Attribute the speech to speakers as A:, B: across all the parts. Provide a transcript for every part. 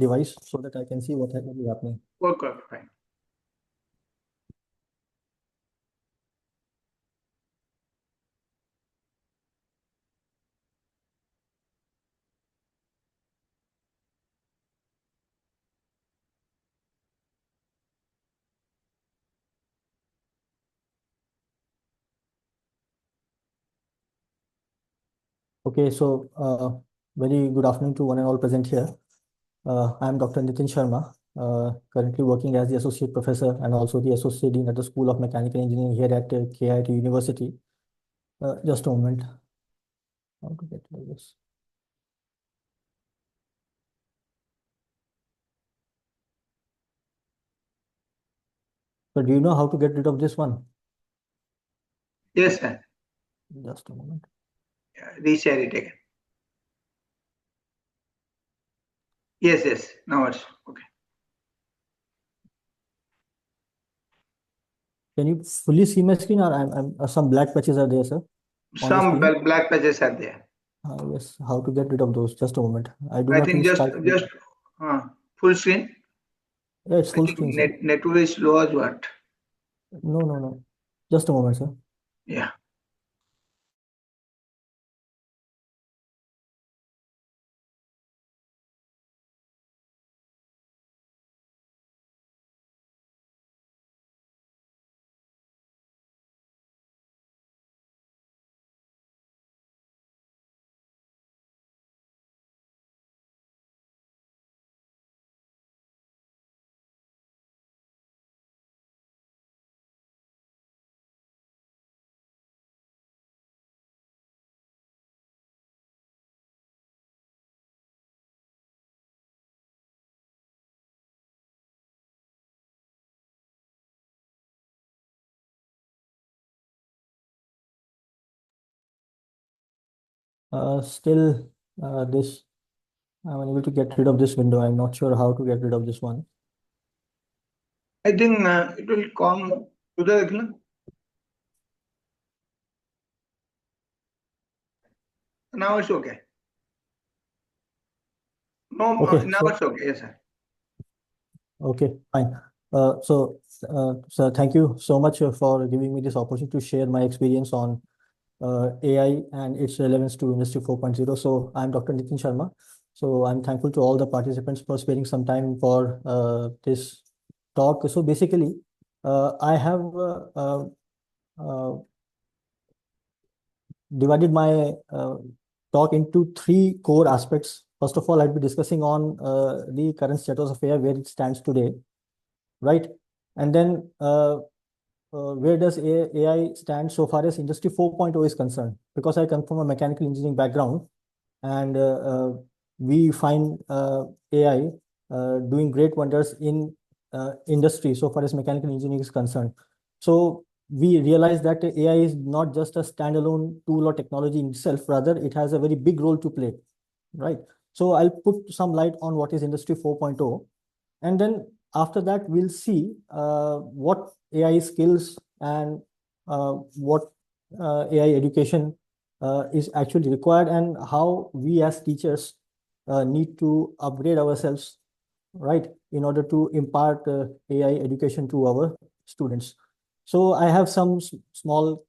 A: device so that I can see what is happening.
B: Okay, fine.
A: Okay, so very good afternoon to one and all present here. I am Dr. Nitin Sharma, currently working as the Associate Professor and also the Associate Dean at the School of Mechanical Engineering here at KIT University. Just a moment. How to get rid of this? So do you know how to get rid of this one?
B: Yes, sir.
A: Just a moment.
B: Reshare it again. Yes. Now it's okay.
A: Can you fully see my screen, or some black patches are there, sir?
B: Some black patches are there.
A: Yes. How to get rid of those? Just a moment. I
B: think just full screen.
A: Yeah, it's full screen, sir.
B: Network is low as what?
A: No. Just a moment, sir.
B: Yeah.
A: Still, this I'm unable to get rid of this window. I'm not sure how to get rid of this one.
B: I think it will come to the. Now it's okay. No,
A: Okay,
B: now it's okay. Yes, sir.
A: Okay, fine. So thank you so much for giving me this opportunity to share my experience on AI and its relevance to Industry 4.0. So I'm Dr. Nitin Sharma. So I'm thankful to all the participants for sparing some time for this talk. So basically, I have uh, divided my talk into three core aspects. First of all, I'll be discussing on the current status of AI, where it stands today, right? And then where does AI stand so far as Industry 4.0 is concerned? Because I come from a mechanical engineering background, and we find AI doing great wonders in industry so far as mechanical engineering is concerned. So we realize that AI is not just a standalone tool or technology in itself, rather it has a very big role to play, right? So I'll put some light on what is Industry 4.0, and then after that we'll see what AI skills and what AI education is actually required, and how we as teachers need to upgrade ourselves, right, in order to impart AI education to our students. So I have some small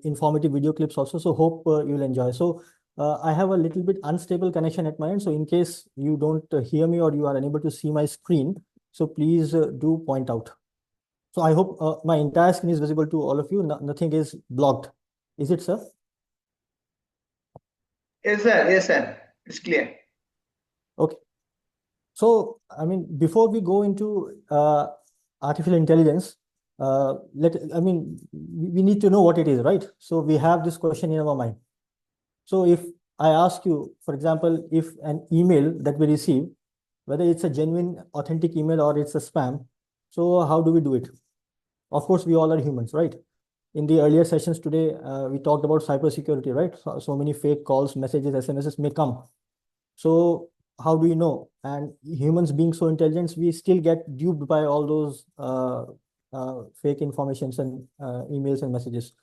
A: informative video clips also, so hope you'll enjoy. So I have a little bit unstable connection at my end, so in case you don't hear me or you are unable to see my screen, so please do point out. So I hope my entire screen is visible to all of you. Nothing is blocked. Is it, sir?
B: Yes, sir. It's clear.
A: Okay. So, I mean, before we go into artificial intelligence, we need to know what it is, right? So we have this question in our mind. So if I ask you, for example, if an email that we receive, whether it's a genuine, authentic email or it's a spam, so how do we do it? Of course, we all are humans, right? In the earlier sessions today, we talked about cybersecurity, right? So many fake calls, messages, SMSs may come. So how do you know? And humans being so intelligent, we still get duped by all those fake informations and emails and messages.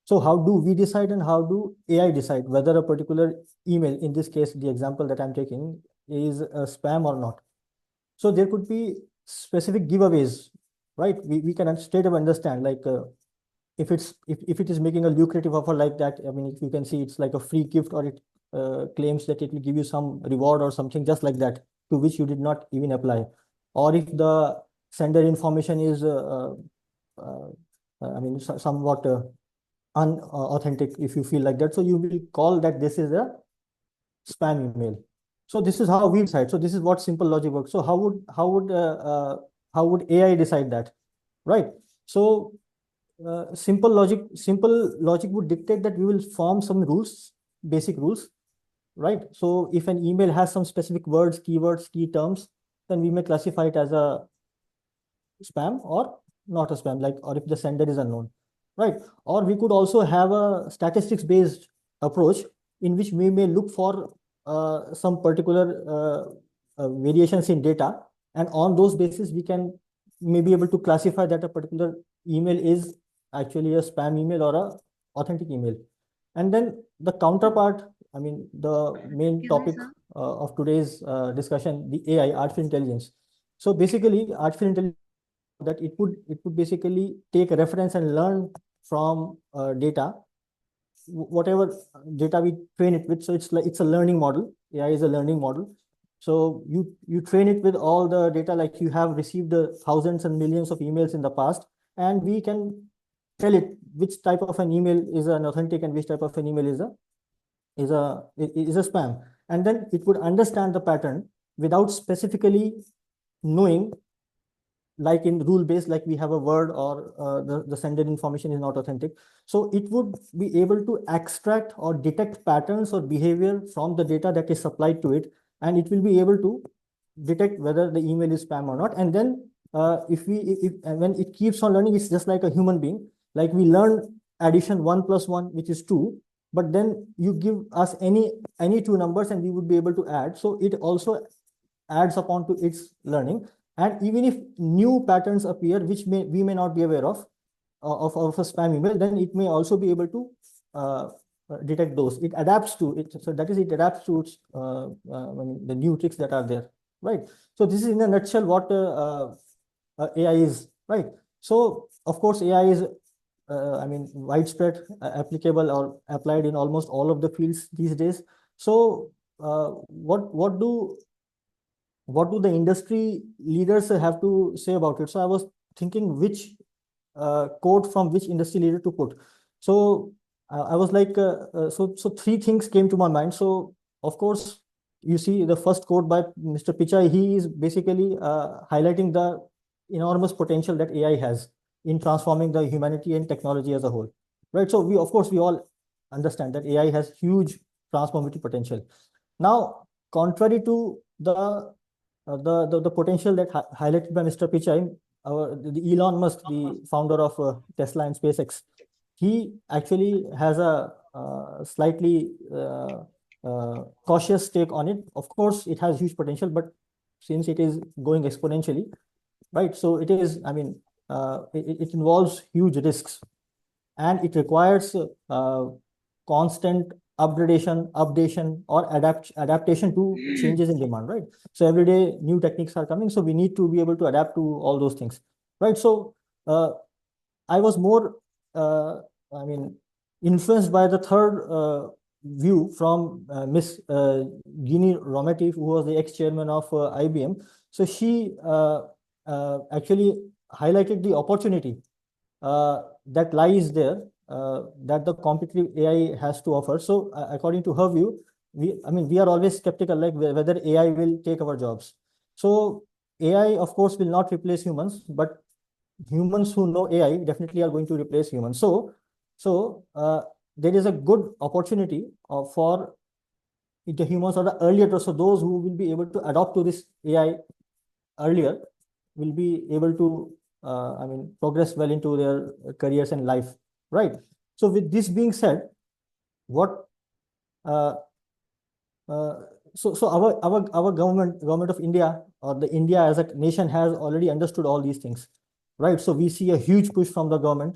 A: So how do we decide, and how do AI decide whether a particular email, in this case, the example that I'm taking, is a spam or not? So there could be specific giveaways, right? We can straight away understand, like, if it is making a lucrative offer like that, I mean, if you can see it's like a free gift, or it claims that it will give you some reward or something just like that, to which you did not even apply. Or if the sender information is, uh, I mean, somewhat unauthentic, if you feel like that, so you will call that this is a spam email. So this is how we decide. So this is what simple logic works. So how would AI decide that, right? So simple logic would dictate that we will form some rules, basic rules, right? So if an email has some specific words, keywords, key terms, then we may classify it as a spam or not a spam, like, or if the sender is unknown, right? Or we could also have a statistics based approach, in which we may look for some particular variations in data, and on those basis we can may be able to classify that a particular email is actually a spam email or a authentic email. And then the counterpart, I mean, the main topic of today's discussion, the AI, artificial intelligence. So basically, artificial intelligence, that it would basically take a reference and learn from data, whatever data we train it with. So it's like, it's a learning model. AI is a learning model. So you train it with all the data, like you have received the thousands and millions of emails in the past, and we can tell it which type of an email is an authentic and which type of an email is a spam. And then it would understand the pattern without specifically knowing, like in rule based, like we have a word, or the sender information is not authentic. So it would be able to extract or detect patterns or behavior from the data that is supplied to it, and it will be able to detect whether the email is spam or not. And then if and when it keeps on learning, it's just like a human being. Like we learn addition 1 plus 1, which is 2, but then you give us any two numbers and we would be able to add. So it also adds upon to its learning. And even if new patterns appear, which we may not be aware of a spam email, then it may also be able to detect those. It adapts to it. So that is, it adapts to its, the new tricks that are there, right? So this is in a nutshell what AI is, right? So of course, AI is, I mean, widespread, applicable or applied in almost all of the fields these days. So what do the industry leaders have to say about it? So I was thinking which quote from which industry leader to put. So I was like, so three things came to my mind. So of course, you see the first quote by Mr. Pichai. He is basically highlighting the enormous potential that AI has in transforming the humanity and technology as a whole, right? So of course, we all understand that AI has huge transformative potential. Now, contrary to the potential that highlighted by Mr. Pichai, the Elon Musk, the founder of Tesla and SpaceX, he actually has a slightly cautious take on it. Of course, it has huge potential, but since it is going exponentially, right? So it is, I mean, it involves huge risks, and it requires constant updation, or adaptation to changes in demand, right? So every day new techniques are coming, so we need to be able to adapt to all those things, right? So uh, I was more, I mean, influenced by the third view from Miss Ginny Rometty, who was the ex-chairman of IBM. So she actually highlighted the opportunity that lies there, that the competitive AI has to offer. So according to her view, I mean, we are always skeptical, like whether AI will take our jobs. So AI, of course, will not replace humans, but humans who know AI definitely are going to replace humans. So there is a good opportunity for the humans, or the earlier, so those who will be able to adopt to this AI earlier will be able to, I mean, progress well into their careers and life, right? So with this being said, what uh, uh, so our government of India, or the India as a nation, has already understood all these things, right? So we see a huge push from the government,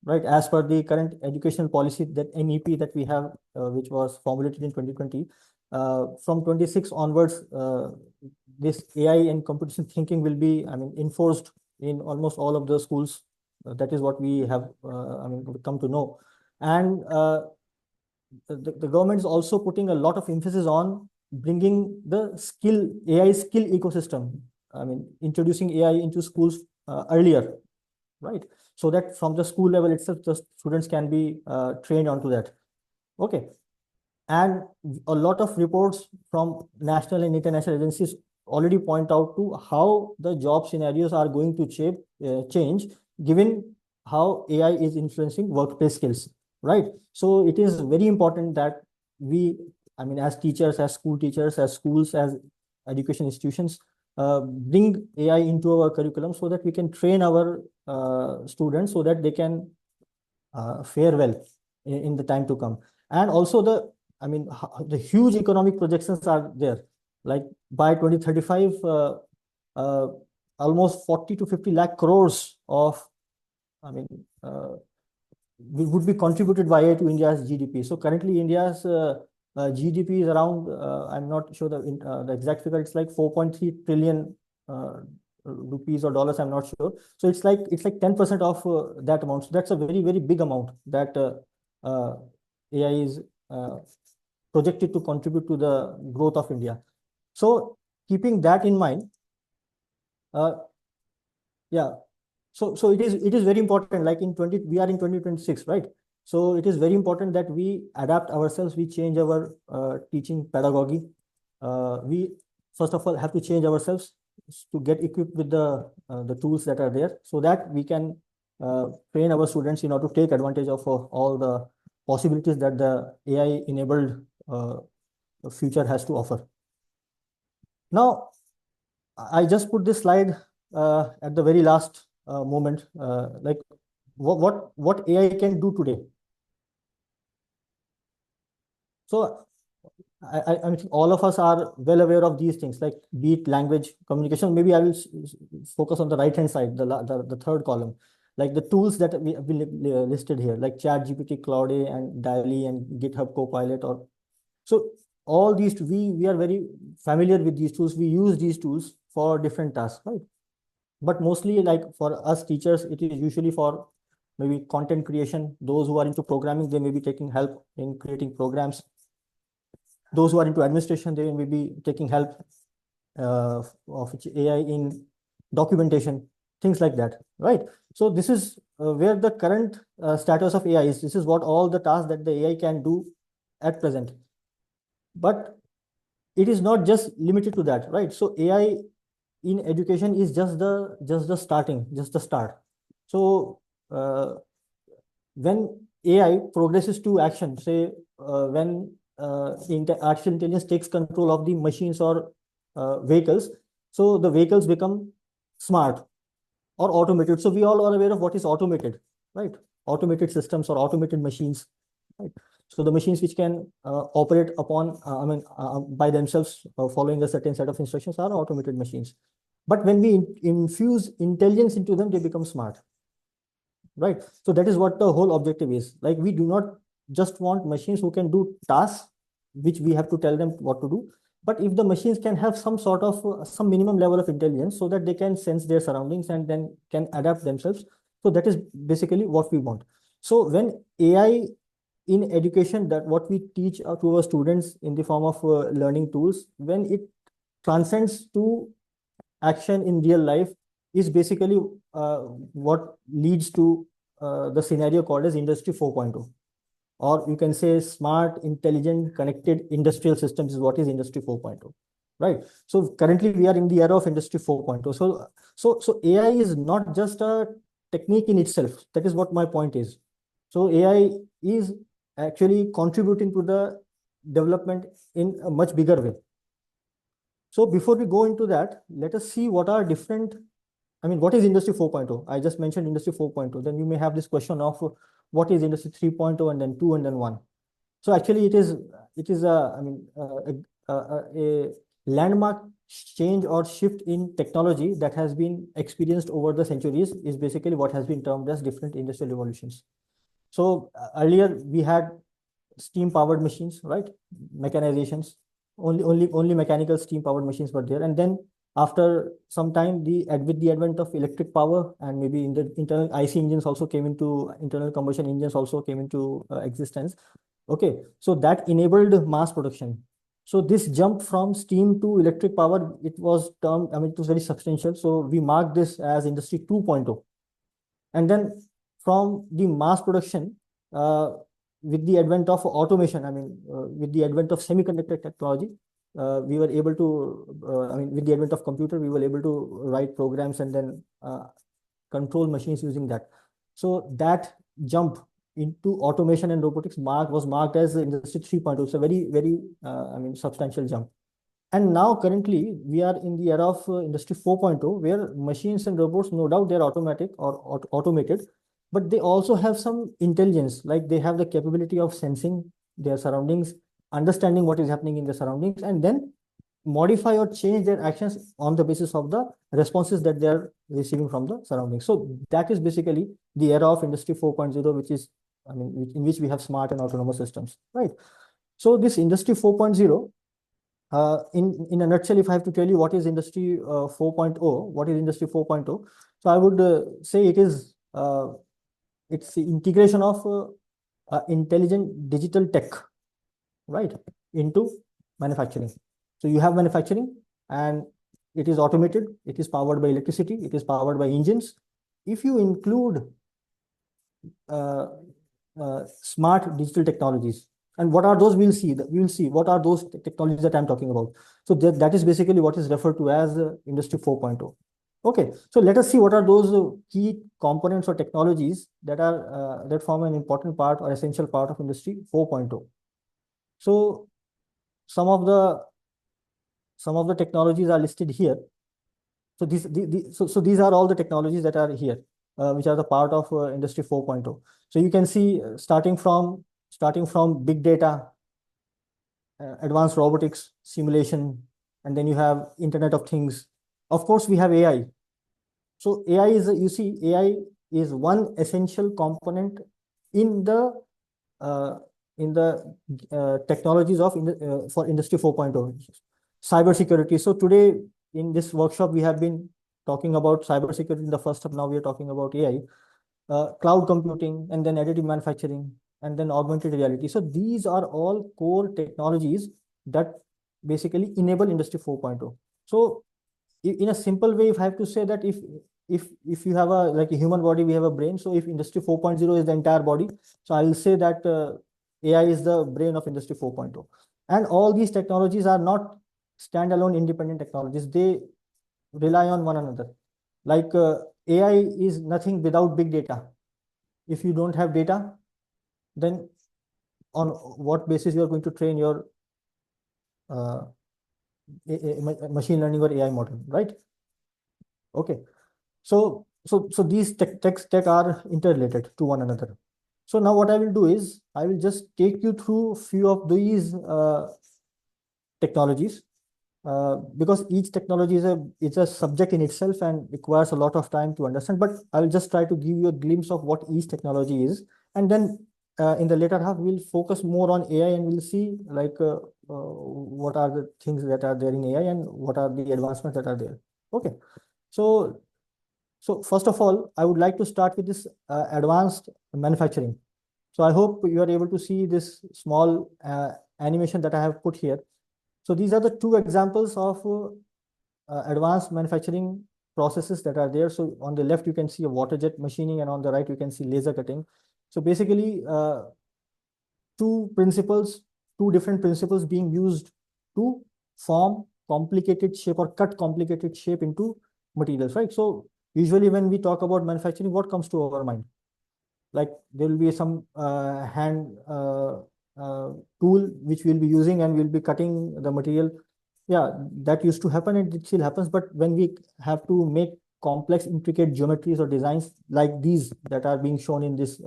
A: right? As per the current educational policy, that NEP that we have, which was formulated in 2020. From 26 onwards, this AI and computational thinking will be, I mean, enforced in almost all of the schools. That is what we have, I mean, come to know. And the government is also putting a lot of emphasis on bringing the AI skill ecosystem. I mean, introducing AI into schools earlier, right? So that from the school level itself, the students can be trained onto that. Okay. And a lot of reports from national and international agencies already point out to how the job scenarios are going to change given how AI is influencing workplace skills, right? So it is very important that we, I mean, as teachers, as school teachers, as schools, as education institutions, bring AI into our curriculum so that we can train our students so that they can fare well in the time to come. And also I mean, the huge economic projections are there. Like by 2035, uh, almost 40 to 50 lakh crores of, I mean, would be contributed by it to India's GDP. So currently India's GDP is around, I'm not sure the exact figure, it's like 4.3 trillion uh, rupees or dollars, I'm not sure. So it's like 10% of that amount. So that's a very, very big amount that AI is projected to contribute to the growth of India. So keeping that in mind, uh, yeah, so it is very important, like we are in 2026, right? So it is very important that we adapt ourselves, we change our teaching pedagogy. We first of all have to change ourselves to get equipped with the tools that are there so that we can train our students in order to take advantage of all the possibilities that the AI enabled future has to offer. Now, I just put this slide at the very last moment, like what AI can do today. So I mean, all of us are well aware of these things, like be it language, communication. Maybe I will focus on the right hand side, the third column, like the tools that we have been listed here, like ChatGPT, Claude, and DALL-E, and GitHub Copilot. Or so all these we are very familiar with these tools. We use these tools for different tasks, right? But mostly, like for us teachers, it is usually for maybe content creation. Those who are into programming, they may be taking help in creating programs. Those who are into administration, they may be taking help of AI in documentation, things like that, right? So this is where the current status of AI is. This is what all the tasks that the AI can do at present. But it is not just limited to that, right? So AI in education is just the start. So when AI progresses to action, say when artificial intelligence takes control of the machines or vehicles, so the vehicles become smart or automated. So we all are aware of what is automated, right? Automated systems or automated machines, right? So the machines which can operate upon, I mean, by themselves, following a certain set of instructions, are automated machines. But when we infuse intelligence into them, they become smart, right? So that is what the whole objective is. Like we do not just want machines who can do tasks which we have to tell them what to do, but if the machines can have some sort of some minimum level of intelligence so that they can sense their surroundings and then can adapt themselves. So that is basically what we want. So when AI in education, that what we teach to our students in the form of learning tools, when it transcends to action in real life, is basically what leads to the scenario called as Industry 4.0, or you can say smart, intelligent, connected industrial systems is what is Industry 4.0, right? So currently we are in the era of Industry 4.0. So AI is not just a technique in itself. That is what my point is. So AI is actually contributing to the development in a much bigger way. So before we go into that, let us see what are different. I mean, what is Industry 4.0? I just mentioned Industry 4.0. Then you may have this question of what is Industry 3.0 and then 2 and then 1. So actually it is a, I mean, a landmark change or shift in technology that has been experienced over the centuries, is basically what has been termed as different industrial revolutions. So earlier we had steam powered machines, right? Mechanizations. Only mechanical steam powered machines were there. And then after some time, with the advent of electric power, and maybe in the internal IC engines also came into internal combustion engines also came into existence. Okay, so that enabled mass production. So this jump from steam to electric power, it was termed, I mean, it was very substantial. So we marked this as Industry 2.0. And then from the mass production, with the advent of automation, I mean, with the advent of semiconductor technology, we were able to, I mean, with the advent of computer, we were able to write programs and then control machines using that. So that jump into automation and robotics was marked as Industry 3.0. It's a very, I mean, substantial jump. And now currently we are in the era of Industry 4.0, where machines and robots, no doubt they're automatic or automated, but they also have some intelligence, like they have the capability of sensing their surroundings, understanding what is happening in the surroundings, and then modify or change their actions on the basis of the responses that they are receiving from the surroundings. So that is basically the era of Industry 4.0, which is, I mean, in which we have smart and autonomous systems, right? So this Industry 4.0, in a nutshell, if I have to tell you what is Industry 4.0, what is Industry 4.0, so I would say it's the integration of intelligent digital tech, right, into manufacturing. So you have manufacturing, and it is automated, it is powered by electricity, it is powered by engines. If you include uh, smart digital technologies, and what are those? We'll see what are those technologies that I'm talking about. So that is basically what is referred to as Industry 4.0. Okay, so let us see what are those key components or technologies that form an important part or essential part of Industry 4.0. So some of the technologies are listed here. So these are all the technologies that are here, which are the part of Industry 4.0. So you can see, starting from big data, advanced robotics, simulation, and then you have Internet of Things. Of course, we have AI. So AI is one essential component in the uh, technologies for Industry 4.0. Cybersecurity. So today in this workshop, we have been talking about cybersecurity in the first step. Now we are talking about AI, cloud computing, and then additive manufacturing, and then augmented reality. So these are all core technologies that basically enable Industry 4.0. So in a simple way, if I have to say that if you have like a human body, we have a brain. So if Industry 4.0 is the entire body, so I will say that AI is the brain of Industry 4.0. And all these technologies are not standalone independent technologies. They rely on one another. Like AI is nothing without big data. If you don't have data, then on what basis you are going to train your uh, machine learning or AI model, right? Okay. So these tech are interrelated to one another. So now what I will do is I will just take you through few of these technologies, because each technology is a subject in itself and requires a lot of time to understand. But I'll just try to give you a glimpse of what each technology is, and then in the later half we'll focus more on AI, and we'll see like what are the things that are there in AI and what are the advancements that are there. Okay, so first of all, I would like to start with this advanced manufacturing. So I hope you are able to see this small animation that I have put here. So these are the two examples of advanced manufacturing processes that are there. So on the left, you can see a water jet machining, and on the right, you can see laser cutting. So basically, two principles, two different principles being used to form complicated shape or cut complicated shape into materials, right? So usually when we talk about manufacturing, what comes to our mind? Like there will be some hand tool which we'll be using, and we'll be cutting the material. Yeah, that used to happen, and it still happens. But when we have to make complex, intricate geometries or designs like these that are being shown in this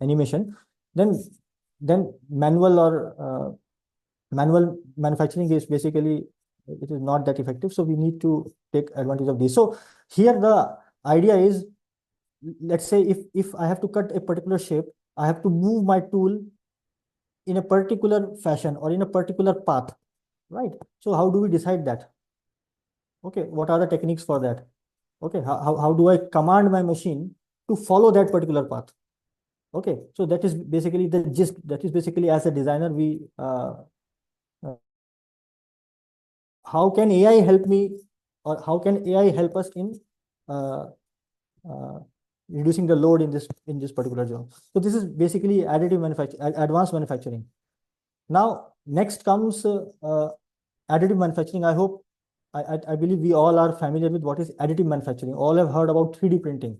A: animation, then manual manufacturing is basically, it is not that effective. So we need to take advantage of this. So here the idea is, let's say if I have to cut a particular shape, I have to move my tool in a particular fashion or in a particular path. right? So how do we decide that? Okay, what are the techniques for that? Okay, how do I command my machine to follow that particular path? Okay, so that is basically the gist. That is basically, as a designer, we uh, how can AI help me, or how can AI help us in uh, uh, reducing the load in this particular job? So this is basically additive manufacturing, advanced manufacturing. Now, next comes additive manufacturing. I hope, I believe we all are familiar with what is additive manufacturing. All have heard about 3D printing,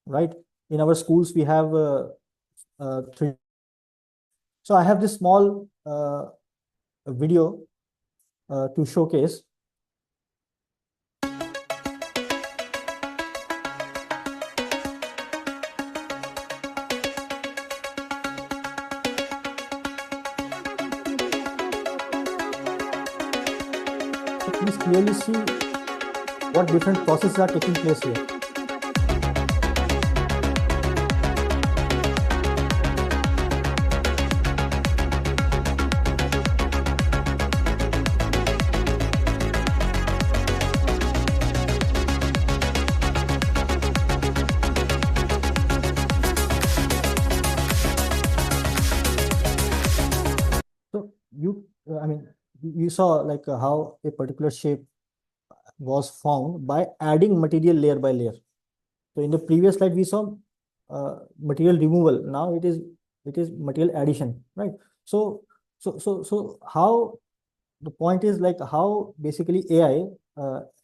A: right? In our schools, we have 3D. So I have this small video to showcase. So please clearly see what different processes are taking place here. So I mean, you saw like how a particular shape was found by adding material layer by layer. So in the previous slide, we saw material removal. Now it is material addition, right? So so how the point is like how basically AI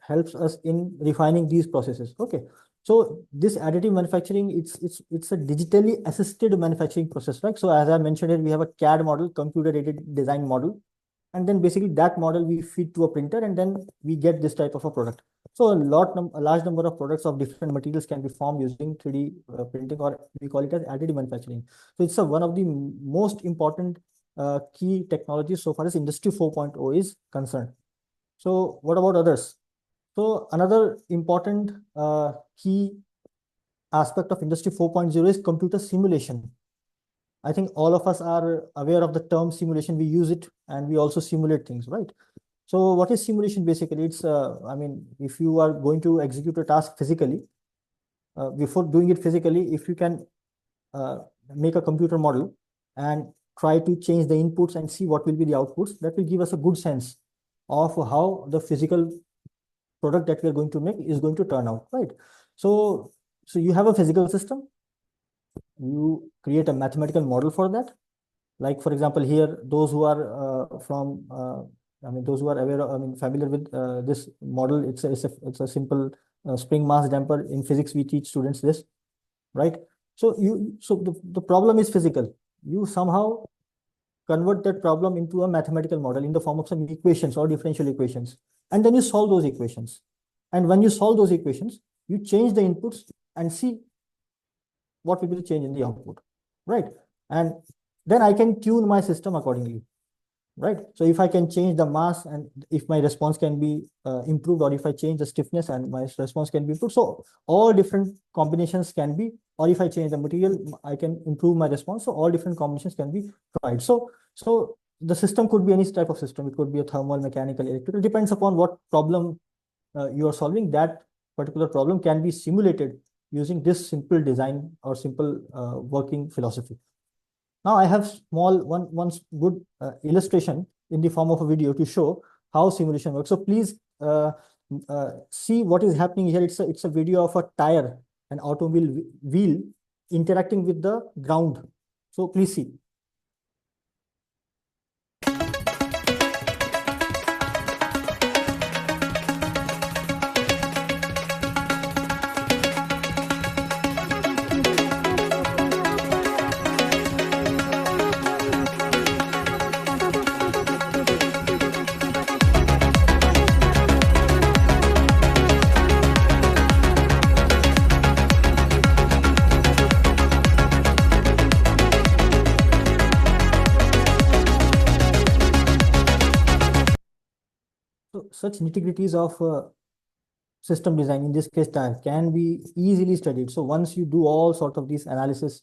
A: helps us in refining these processes. Okay, so this additive manufacturing, it's a digitally assisted manufacturing process, right? So as I mentioned it, we have a CAD model, computer aided design model, and then basically that model we feed to a printer, and then we get this type of a product. So a large number of products of different materials can be formed using 3D printing, or we call it as additive manufacturing. So it's one of the most important key technologies so far as Industry 4.0 is concerned. So what about others? So another important key aspect of Industry 4.0 is computer simulation. I think all of us are aware of the term simulation. We use it and we also simulate things, right? So what is simulation basically? It's, I mean, if you are going to execute a task physically, before doing it physically, if you can uh, make a computer model and try to change the inputs and see what will be the outputs, that will give us a good sense of how the physical product that we are going to make is going to turn out, right? So, so you have a physical system, you create a mathematical model for that. Like for example, here, those who are I mean, those who are aware of, I mean, familiar with this model, it's a simple spring mass damper. In physics, we teach students this, right? So the problem is physical. You somehow convert that problem into a mathematical model in the form of some equations or differential equations, and then you solve those equations. And when you solve those equations, you change the inputs and see what will be the change in the output, right? And then I can tune my system accordingly, right? So if I can change the mass, and if my response can be improved, or if I change the stiffness and my response can be improved, so all different combinations can be, or if I change the material, I can improve my response. So all different combinations can be tried. So the system could be any type of system. It could be a thermal, mechanical, electrical, depends upon what problem you are solving. That particular problem can be simulated using this simple design or simple working philosophy. Now I have one good illustration in the form of a video to show how simulation works. So please see what is happening here. It's a video of a tire, an automobile wheel interacting with the ground. So please see. So such nitty-gritties of system design, in this case tire, can be easily studied. So once you do all sort of these analysis,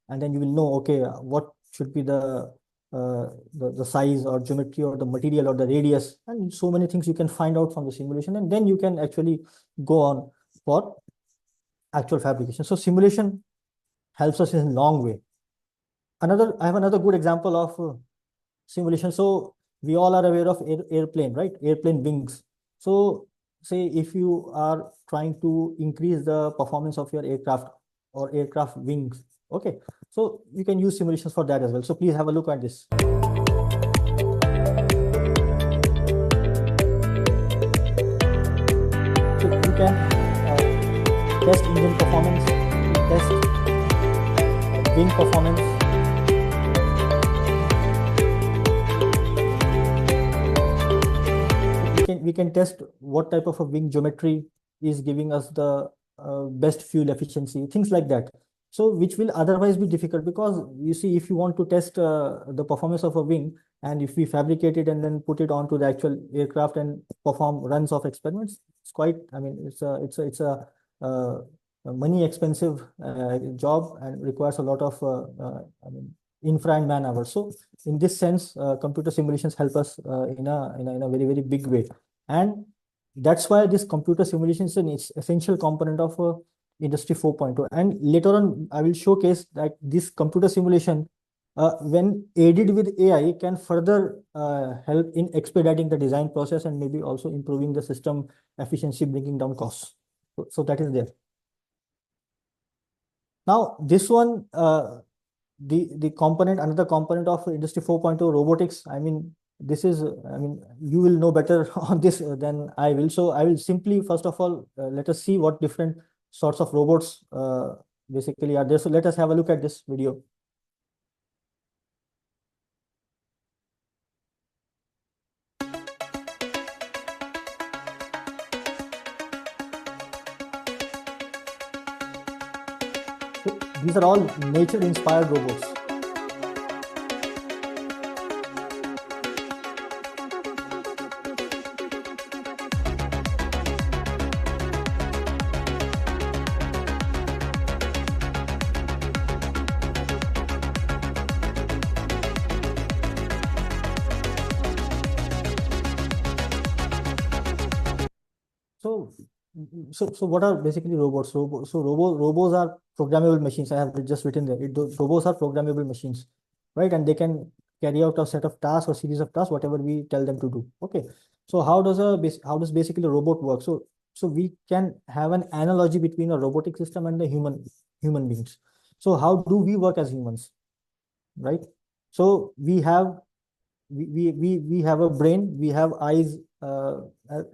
A: and then you will know, okay, what should be the the size or geometry or the material or the radius, and so many things you can find out from the simulation, and then you can actually go on for actual fabrication. So simulation helps us in a long way. I have another good example of simulation. So we all are aware of airplane, right? Airplane wings. So say if you are trying to increase the performance of your aircraft or aircraft wings, okay, so you can use simulations for that as well. So please have a look at this. So you can test engine performance, test wing performance. We can test what type of a wing geometry is giving us the best fuel efficiency, things like that. So which will otherwise be difficult, because you see, if you want to test the performance of a wing, and if we fabricate it and then put it onto the actual aircraft and perform runs of experiments, it's quite, I mean, it's a money expensive job, and requires a lot of I mean, infra and man hours. So in this sense, computer simulations help us in a very, very big way. And that's why this computer simulation is an essential component of Industry 4.0. And later on, I will showcase that this computer simulation, when aided with AI, can further help in expediting the design process and maybe also improving the system efficiency, bringing down costs. So that is there. Now, this one, the component, another component of Industry 4.0, robotics. I mean, this is, I mean, you will know better on this than I will. So I will simply, first of all, let us see what different sorts of robots basically are there. So let us have a look at this video. So these are all nature-inspired robots. So, so what are basically robots? Robots are programmable machines. I have just written there. Robots are programmable machines, right? And they can carry out a set of tasks or series of tasks, whatever we tell them to do. Okay. So how does basically a robot work? So we can have an analogy between a robotic system and the human beings. So how do we work as humans, right? So we have a brain, we have eyes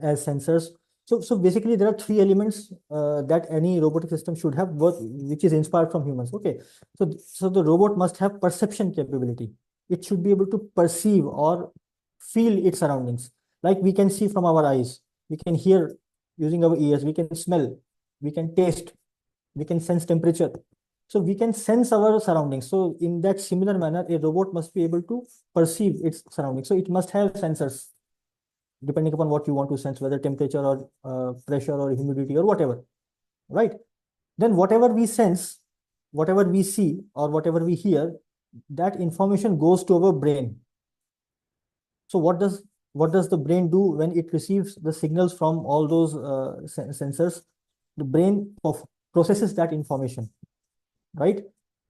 A: as sensors. So basically there are three elements that any robotic system should have, which is inspired from humans. Okay, so the robot must have perception capability. It should be able to perceive or feel its surroundings, like we can see from our eyes, we can hear using our ears, we can smell, we can taste, we can sense temperature. So we can sense our surroundings. So in that similar manner, a robot must be able to perceive its surroundings. So it must have sensors, depending upon what you want to sense, whether temperature or pressure or humidity or whatever, right? Then whatever we sense, whatever we see, or whatever we hear, that information goes to our brain. So what does the brain do when it receives the signals from all those sensors? The brain processes that information, right?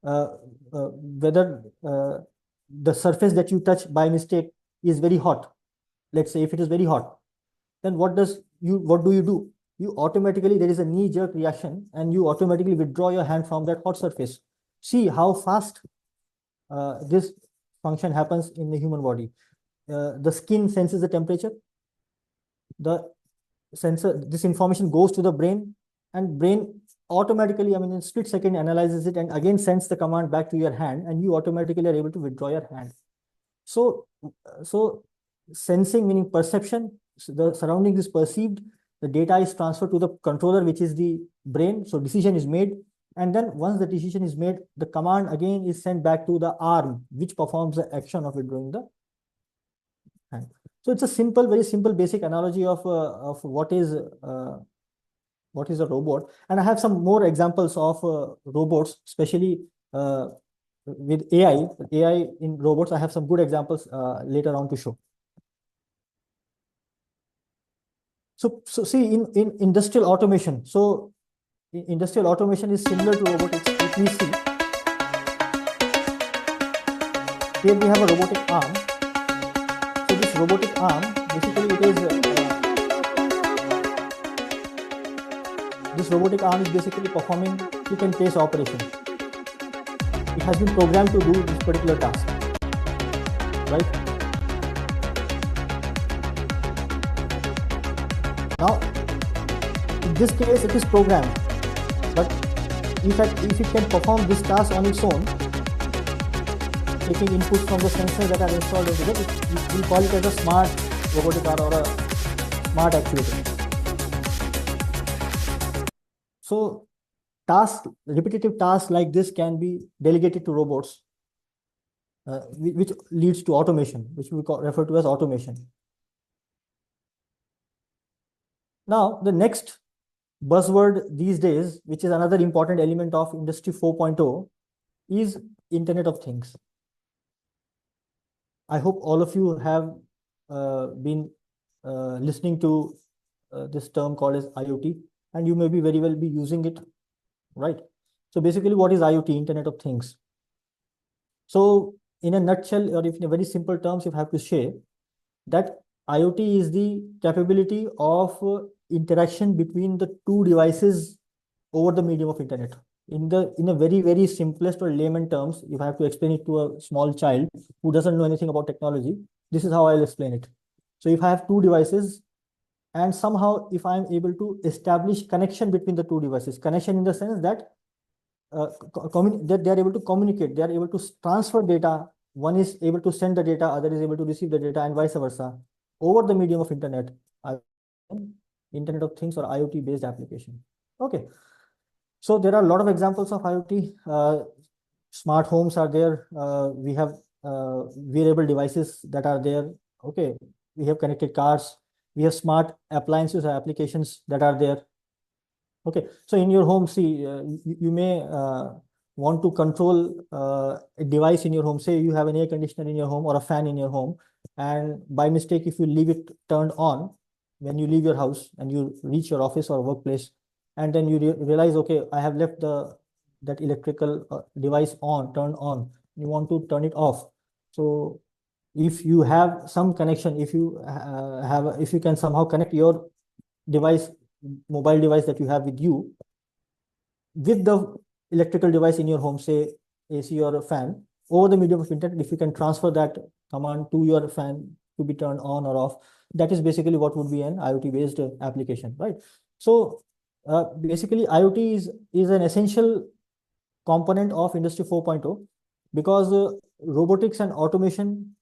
A: Whether the surface that you touch by mistake is very hot. Let's say if it is very hot, then what do you do? You automatically, there is a knee-jerk reaction, and you automatically withdraw your hand from that hot surface. See how fast this function happens in the human body. The skin senses the temperature. The sensor, this information goes to the brain, and brain automatically, I mean, in a split second, analyzes it and again sends the command back to your hand, and you automatically are able to withdraw your hand. So sensing, meaning perception, so the surrounding is perceived, the data is transferred to the controller, which is the brain. So decision is made, and then once the decision is made, the command again is sent back to the arm, which performs the action of withdrawing the hand. So it's a simple, very simple, basic analogy of what is a robot. And I have some more examples of robots, especially with AI in robots, I have some good examples later on to show. So see in industrial automation. So industrial automation is similar to robotics. If we see here, we have a robotic arm. So this robotic arm, basically it is this robotic arm is basically performing pick and place operation. It has been programmed to do this particular task, right? Now, in this case, it is programmed, but if it can perform this task on its own, taking inputs from the sensors that are installed into it, we call it as a smart robotic arm or a smart actuator. So repetitive tasks like this can be delegated to robots, which leads to automation, which we refer to as automation. Now, the next buzzword these days, which is another important element of Industry 4.0, is Internet of Things. I hope all of you have been listening to this term called as IoT, and you may be very well be using it, right? So basically, what is IoT, Internet of Things? So in a nutshell, or if in a very simple terms, if I have to say that IoT is the capability of interaction between the two devices over the medium of internet. In a very, very simplest or layman terms, if I have to explain it to a small child who doesn't know anything about technology, this is how I'll explain it. So if I have two devices, and somehow if I'm able to establish connection between the two devices, connection in the sense that that they are able to communicate, they are able to transfer data. One is able to send the data, other is able to receive the data, and vice versa over the medium of internet. Internet of Things or IoT based application. Okay. So there are a lot of examples of IoT. Smart homes are there. We have wearable devices that are there. Okay. We have connected cars. We have smart appliances or applications that are there. Okay. So in your home, see, you may want to control a device in your home. Say you have an air conditioner in your home or a fan in your home, and by mistake, if you leave it turned on when you leave your house and you reach your office or workplace, and then you realize, okay, I have left that electrical device turned on. You want to turn it off. So if you have some connection, if you if you can somehow connect your device, mobile device that you have with you, with the electrical device in your home, say AC or a fan, over the medium of internet, if you can transfer that command to your fan to be turned on or off, that is basically what would be an IoT based application, right? So basically IoT is an essential component of Industry 4.0 because robotics and automation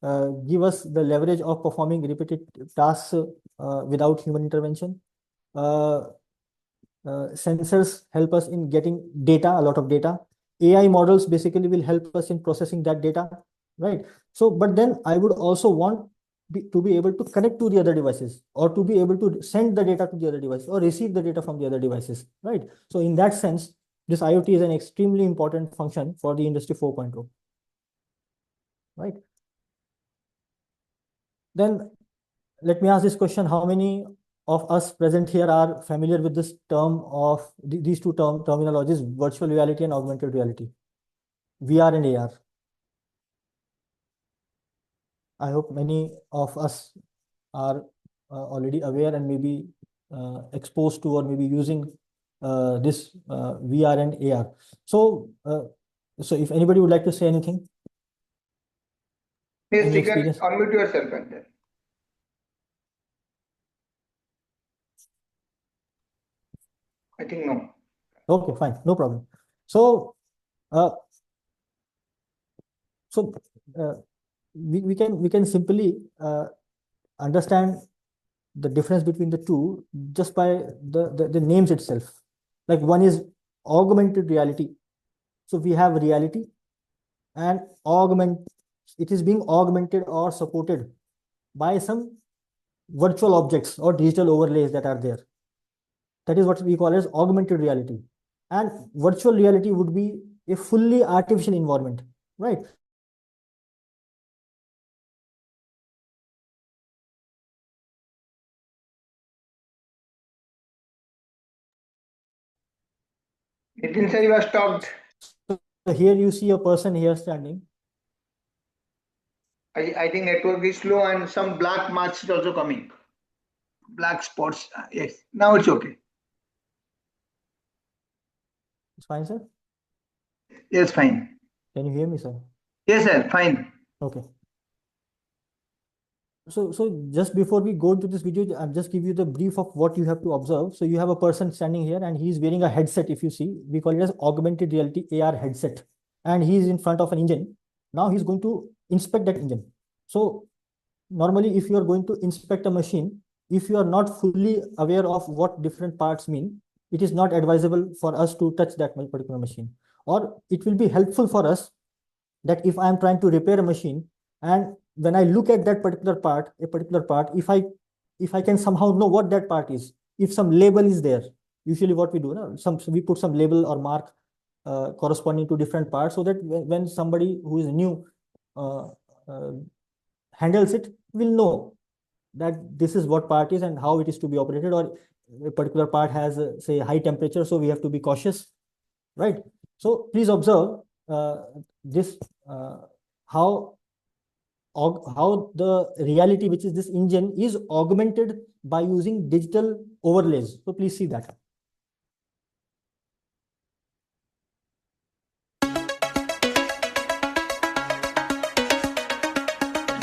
A: give us the leverage of performing repetitive tasks without human intervention. Sensors help us in getting data, a lot of data. AI models basically will help us in processing that data, right? So, but then I would also want to be able to connect to the other devices, or to be able to send the data to the other device or receive the data from the other devices, right? So in that sense, this IoT is an extremely important function for the Industry 4.0, right? Then let me ask this question: how many of us present here are familiar with this term of these two terminologies, virtual reality and augmented reality, VR and AR? I hope many of us are already aware and maybe exposed to or maybe using this VR and AR. So, so if anybody would like to say anything,
B: Yes,
A: any
B: you can
A: experience?
B: unmute yourself and then. I think no.
A: Okay, fine, no problem. So, uh, so we can simply understand the difference between the two just by the names itself. Like one is augmented reality. So we have reality and it is being augmented or supported by some virtual objects or digital overlays that are there. That is what we call as augmented reality. And virtual reality would be a fully artificial environment. right?
B: Nitin sir, you are stopped.
A: So here you see a person here standing.
B: I think network is slow and some black marks is also coming. Black spots. Yes. Now it's okay.
A: It's fine, sir.
B: Yes, fine.
A: Can you hear me, sir?
B: Yes, sir. Fine.
A: Okay. So just before we go into this video, I'll just give you the brief of what you have to observe. So you have a person standing here and he's wearing a headset. If you see, we call it as augmented reality AR headset, and he's in front of an engine. Now he's going to inspect that engine. So normally, if you are going to inspect a machine, if you are not fully aware of what different parts mean, it is not advisable for us to touch that particular machine. Or it will be helpful for us that if I am trying to repair a machine, and when I look at that particular part, if I can somehow know what that part is, if some label is there, usually what we do, no? We put some label or mark corresponding to different parts, so that when somebody who is new uh, uh, handles it, will know that this is what part is and how it is to be operated, or a particular part has say high temperature, so we have to be cautious, right? So please observe this how how the reality, which is this engine, is augmented by using digital overlays. So please see that.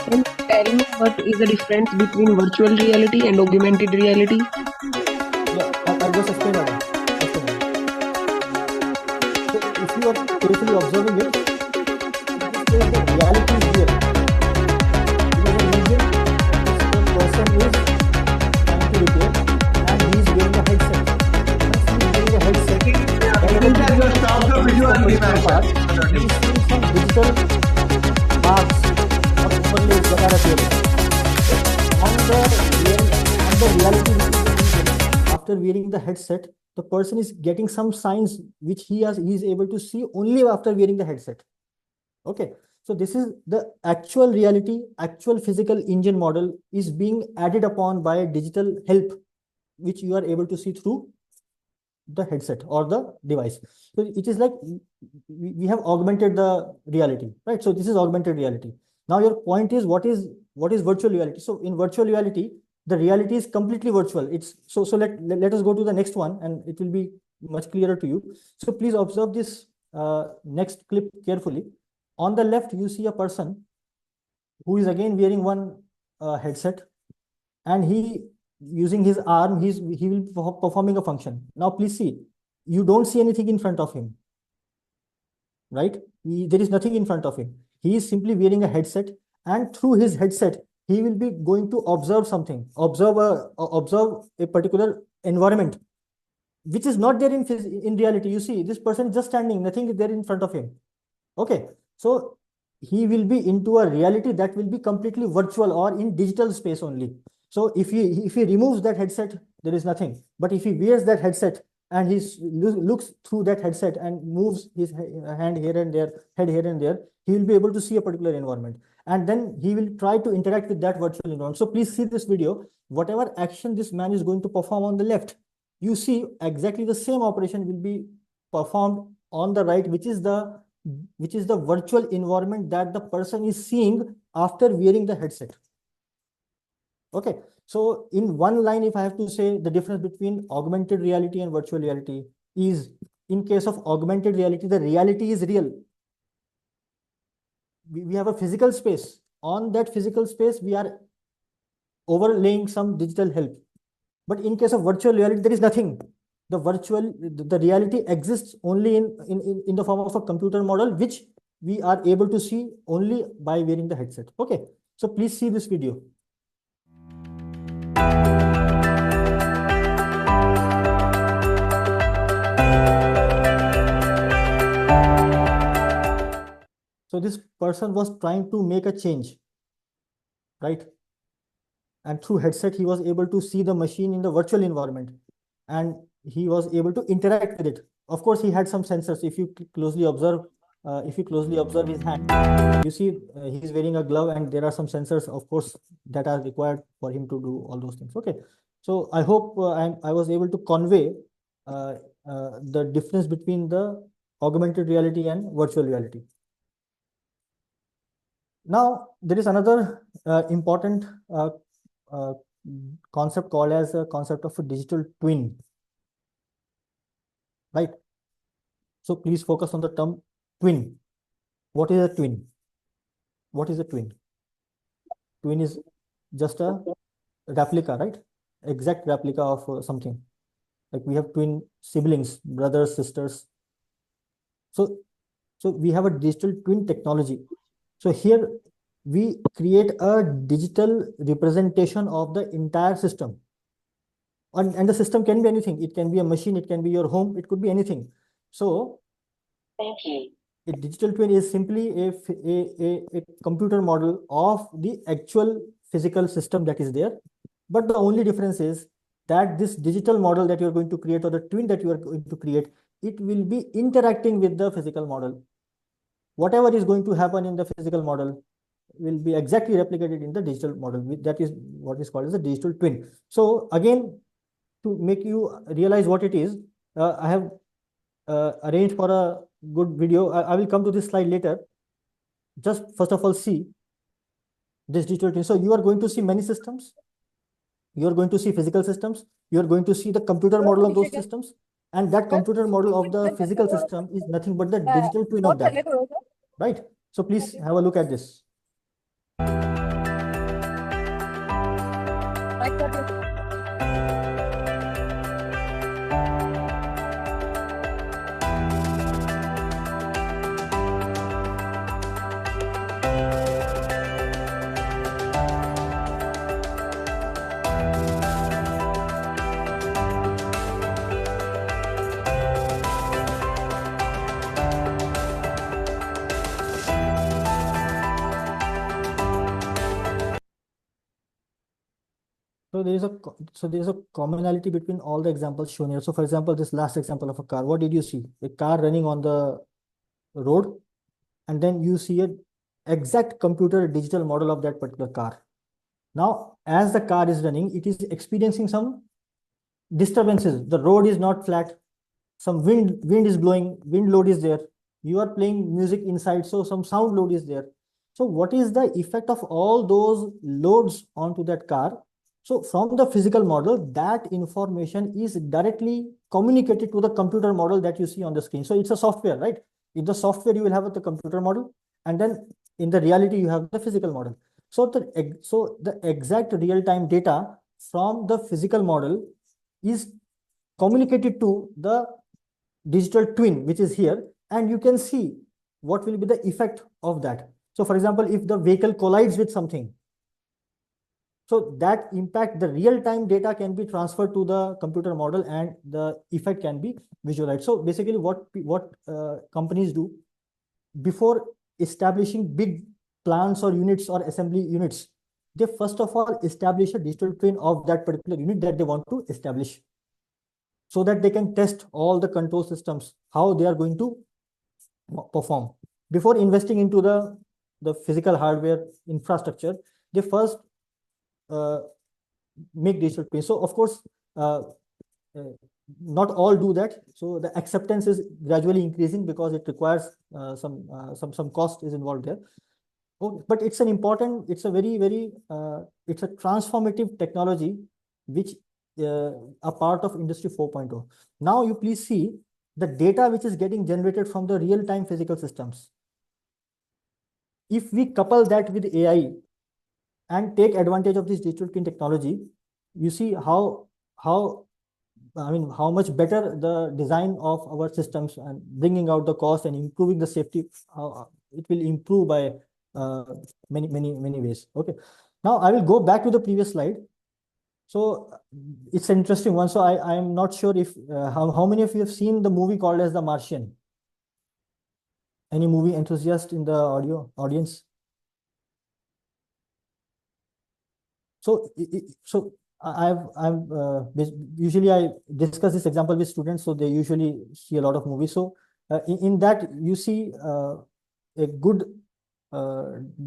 C: Can you tell me what is the difference between virtual reality and augmented reality?
A: Yeah, I'll just explain that. So if you are carefully observing it, this is the reality is here. Because an engine, this person is trying to repair, and he is wearing a headset. Once he is wearing a headset,
B: Nitin sir, you stop the video and be back.
A: he is seeing some digital marks or overlays that are appearing. On the reality, after wearing the headset, the person is getting some signs which he is able to see only after wearing the headset. Okay, so this is the actual reality, actual physical engine model is being added upon by digital help, which you are able to see through the headset or the device. So it is like we have augmented the reality, right? So this is augmented reality. Now your point is what is virtual reality? So in virtual reality, the reality is completely virtual. It's so let us go to the next one, and it will be much clearer to you. So please observe this next clip carefully. On the left, you see a person who is again wearing one headset, and he using his arm, he will be performing a function. Now please see, you don't see anything in front of him, right? There is nothing in front of him. He is simply wearing a headset, and through his headset, he will be going to observe something, observe a particular environment, which is not there in reality. You see, this person is just standing, nothing is there in front of him. Okay, so he will be into a reality that will be completely virtual or in digital space only. So if he removes that headset, there is nothing. But if he wears that headset and he looks through that headset and moves his hand here and there, head here and there, he will be able to see a particular environment. And then he will try to interact with that virtual environment. So please see this video. Whatever action this man is going to perform on the left, you see exactly the same operation will be performed on the right, which is the virtual environment that the person is seeing after wearing the headset. Okay, so in one line, if I have to say the difference between augmented reality and virtual reality is, in case of augmented reality, the reality is real. We have a physical space. On that physical space, we are overlaying some digital help. But in case of virtual reality, there is nothing. The reality exists only in the form of a computer model, which we are able to see only by wearing the headset. Okay, so please see this video. So this person was trying to make a change, right? And through headset, he was able to see the machine in the virtual environment, and he was able to interact with it. Of course, he had some sensors. If you closely observe, if you closely observe his hand, you see he's wearing a glove, and there are some sensors, of course, that are required for him to do all those things. Okay, so I hope I was able to convey the difference between the augmented reality and virtual reality. Now, there is another important uh, concept called as a concept of a digital twin, right? So please focus on the term twin. What is a twin? What is a twin? Twin is just a replica, right? Exact replica of something. Like we have twin siblings, brothers, sisters. So, so we have a digital twin technology. So here we create a digital representation of the entire system. And the system can be anything. It can be a machine, it can be your home, it could be anything. So a digital twin is simply a computer model of the actual physical system that is there. But the only difference is that this digital model that you're going to create, or the twin that you are going to create, it will be interacting with the physical model. Whatever is going to happen in the physical model will be exactly replicated in the digital model. That is what is called as a digital twin. So again, to make you realize what it is, I have arranged for a good video. I will come to this slide later. Just first of all, see this digital twin. So you are going to see many systems. You are going to see physical systems. You are going to see the computer model of those systems. And that computer model of the physical system is nothing but the digital twin of that, right? So please have a look at this. So there is a commonality between all the examples shown here. So for example, this last example of a car, what did you see? A car running on the road, and then you see an exact computer digital model of that particular car. Now, as the car is running, it is experiencing some disturbances. The road is not flat. Some wind is blowing, wind load is there. You are playing music inside, so some sound load is there. So what is the effect of all those loads onto that car? So from the physical model, that information is directly communicated to the computer model that you see on the screen. So it's a software, right? In the software, you will have the computer model, and then in the reality, you have the physical model. So the exact real-time data from the physical model is communicated to the digital twin, which is here, and you can see what will be the effect of that. So for example, if the vehicle collides with something, so that impact, the real-time data can be transferred to the computer model, and the effect can be visualized. So basically what companies do before establishing big plants or units or assembly units, they first of all establish a digital twin of that particular unit that they want to establish, so that they can test all the control systems, how they are going to perform. Before investing into the physical hardware infrastructure, they first make digital twins. So of course, not all do that. So the acceptance is gradually increasing because it requires some cost is involved there. Oh, but it's an important, it's a very, it's a transformative technology, which a part of Industry 4.0. Now you please see the data which is getting generated from the real-time physical systems. If we couple that with AI and take advantage of this digital twin technology, you see how much better the design of our systems and bringing out the cost and improving the safety, it will improve by many ways. Okay, now I will go back to the previous slide. So it's an interesting one. So I'm not sure if how many of you have seen the movie called as The Martian? Any movie enthusiast in the audience? So usually I discuss this example with students, so they usually see a lot of movies. So in that you see a good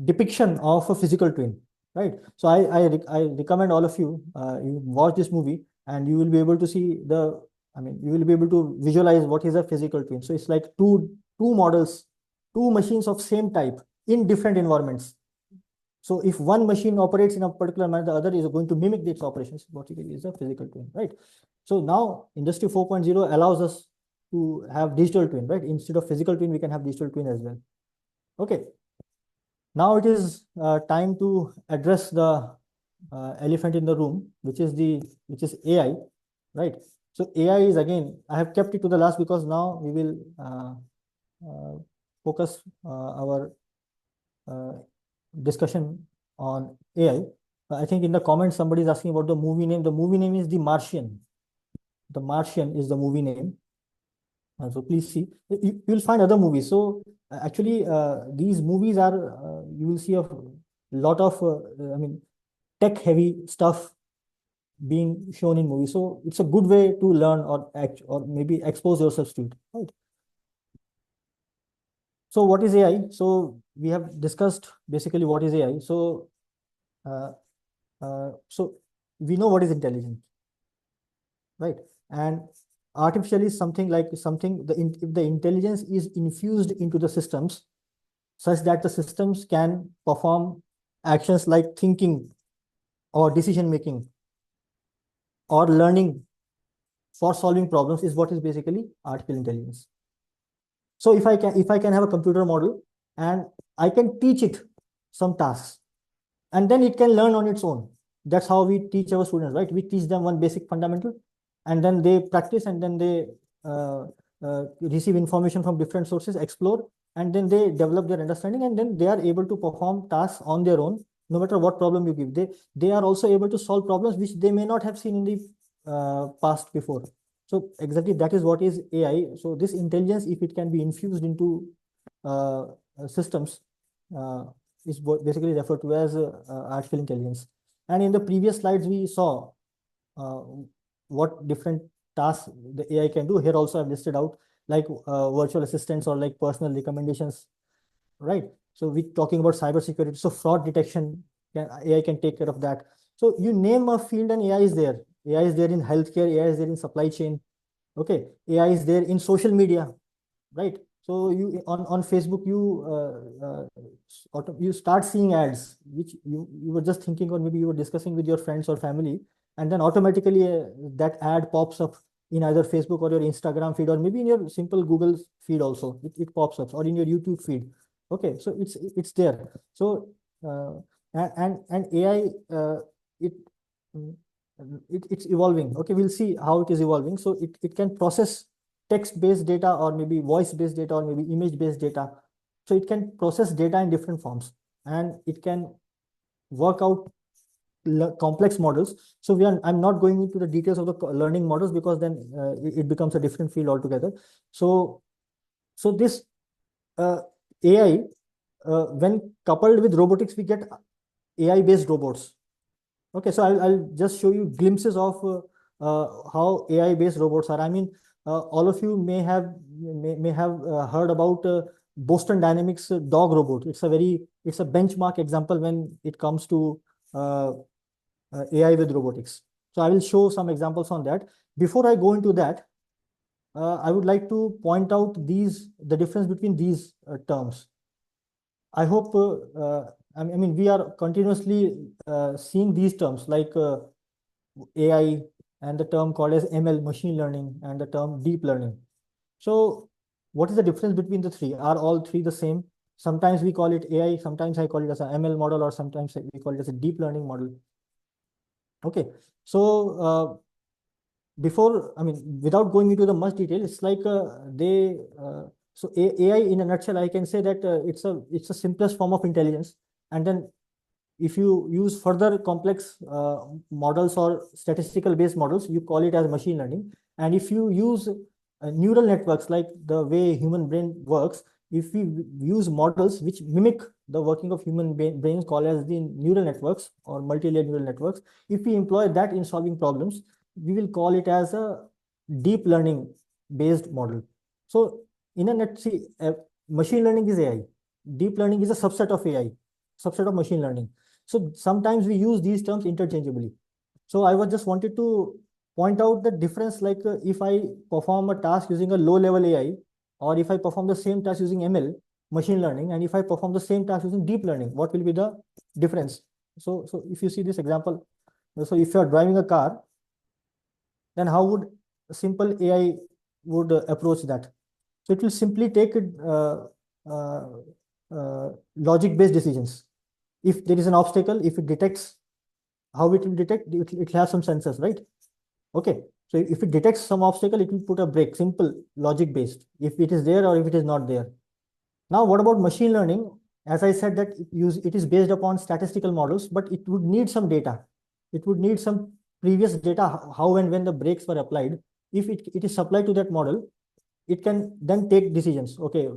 A: depiction of a physical twin, right? So I recommend all of you, you watch this movie and you will be able to see you will be able to visualize what is a physical twin. So it's like two models, two machines of same type in different environments. So if one machine operates in a particular manner, the other is going to mimic its operations. What is a physical twin, right? So now Industry 4.0 allows us to have digital twin, right? Instead of physical twin, we can have digital twin as well. Okay. Now it is time to address the elephant in the room, which is AI, right? So AI is, again, I have kept it to the last because now we will focus our discussion on AI. I think in the comments somebody is asking about the movie name. The movie name is The Martian. The Martian is the movie name. So please see. You will find other movies. So actually, these movies are you will see a lot of tech heavy stuff being shown in movies. So it's a good way to learn or act or maybe expose yourself to it. Right. So what is AI? So we have discussed basically what is AI. So so we know what is intelligence, right? And artificial is something like if the intelligence is infused into the systems such that the systems can perform actions like thinking or decision making or learning for solving problems is what is basically artificial intelligence. So if I can have a computer model and I can teach it some tasks and then it can learn on its own. That's how we teach our students, right? We teach them one basic fundamental and then they practice and then they receive information from different sources, explore, and then they develop their understanding and then they are able to perform tasks on their own, no matter what problem you give. They are also able to solve problems which they may not have seen in the past before. So exactly that is what is AI. So this intelligence, if it can be infused into systems, is basically referred to as artificial intelligence. And in the previous slides, we saw what different tasks the AI can do. Here also I've listed out like virtual assistants or like personal recommendations, right? So we're talking about cybersecurity. So fraud detection, AI can take care of that. So you name a field and AI is there. AI is there in healthcare, AI is there in supply chain. Okay, AI is there in social media, right? So you on Facebook you start seeing ads which you were just thinking or maybe you were discussing with your friends or family, and then automatically that ad pops up in either Facebook or your Instagram feed or maybe in your simple Google feed also. It pops up, or in your YouTube feed. Okay, so it's there. So and AI it it's evolving. Okay, we'll see how it is evolving. So it can process text-based data or maybe voice-based data or maybe image-based data. So it can process data in different forms and it can work out complex models. So I'm not going into the details of the learning models because then it becomes a different field altogether. So this AI, when coupled with robotics, we get AI-based robots. Okay, so I'll just show you glimpses of how AI-based robots are. I mean, all of you may have heard about Boston Dynamics dog robot. It's a benchmark example when it comes to AI with robotics. So I will show some examples on that. Before I go into that, I would like to point out the difference between these terms. I hope, I mean, we are continuously seeing these terms like AI and the term called as ML, machine learning, and the term deep learning. So what is the difference between the three? Are all three the same? Sometimes we call it AI, sometimes I call it as an ML model, or sometimes we call it as a deep learning model. Okay, so without going into the much detail, it's like so AI in a nutshell, I can say that it's a simplest form of intelligence. And then if you use further complex models or statistical based models, you call it as machine learning. And if you use neural networks, like the way human brain works, if we use models which mimic the working of human brains, called as the neural networks or multi-layer neural networks, if we employ that in solving problems, we will call it as a deep learning based model. So in a net, see, machine learning is AI. Deep learning is a subset of AI, subset of machine learning. So sometimes we use these terms interchangeably. So I was just wanted to point out the difference, like if I perform a task using a low level AI, or if I perform the same task using ML, machine learning, and if I perform the same task using deep learning, what will be the difference? So if you see this example, so if you are driving a car, then how would a simple AI would approach that? So it will simply take uh, logic-based decisions. If there is an obstacle, if it detects, how it will detect, it will have some sensors, right? Okay. So if it detects some obstacle, it will put a brake, simple logic-based, if it is there or if it is not there. Now, what about machine learning? As I said, that it is based upon statistical models, but it would need some data. It would need some previous data, how and when the brakes were applied. If it is supplied to that model, it can then take decisions. Okay,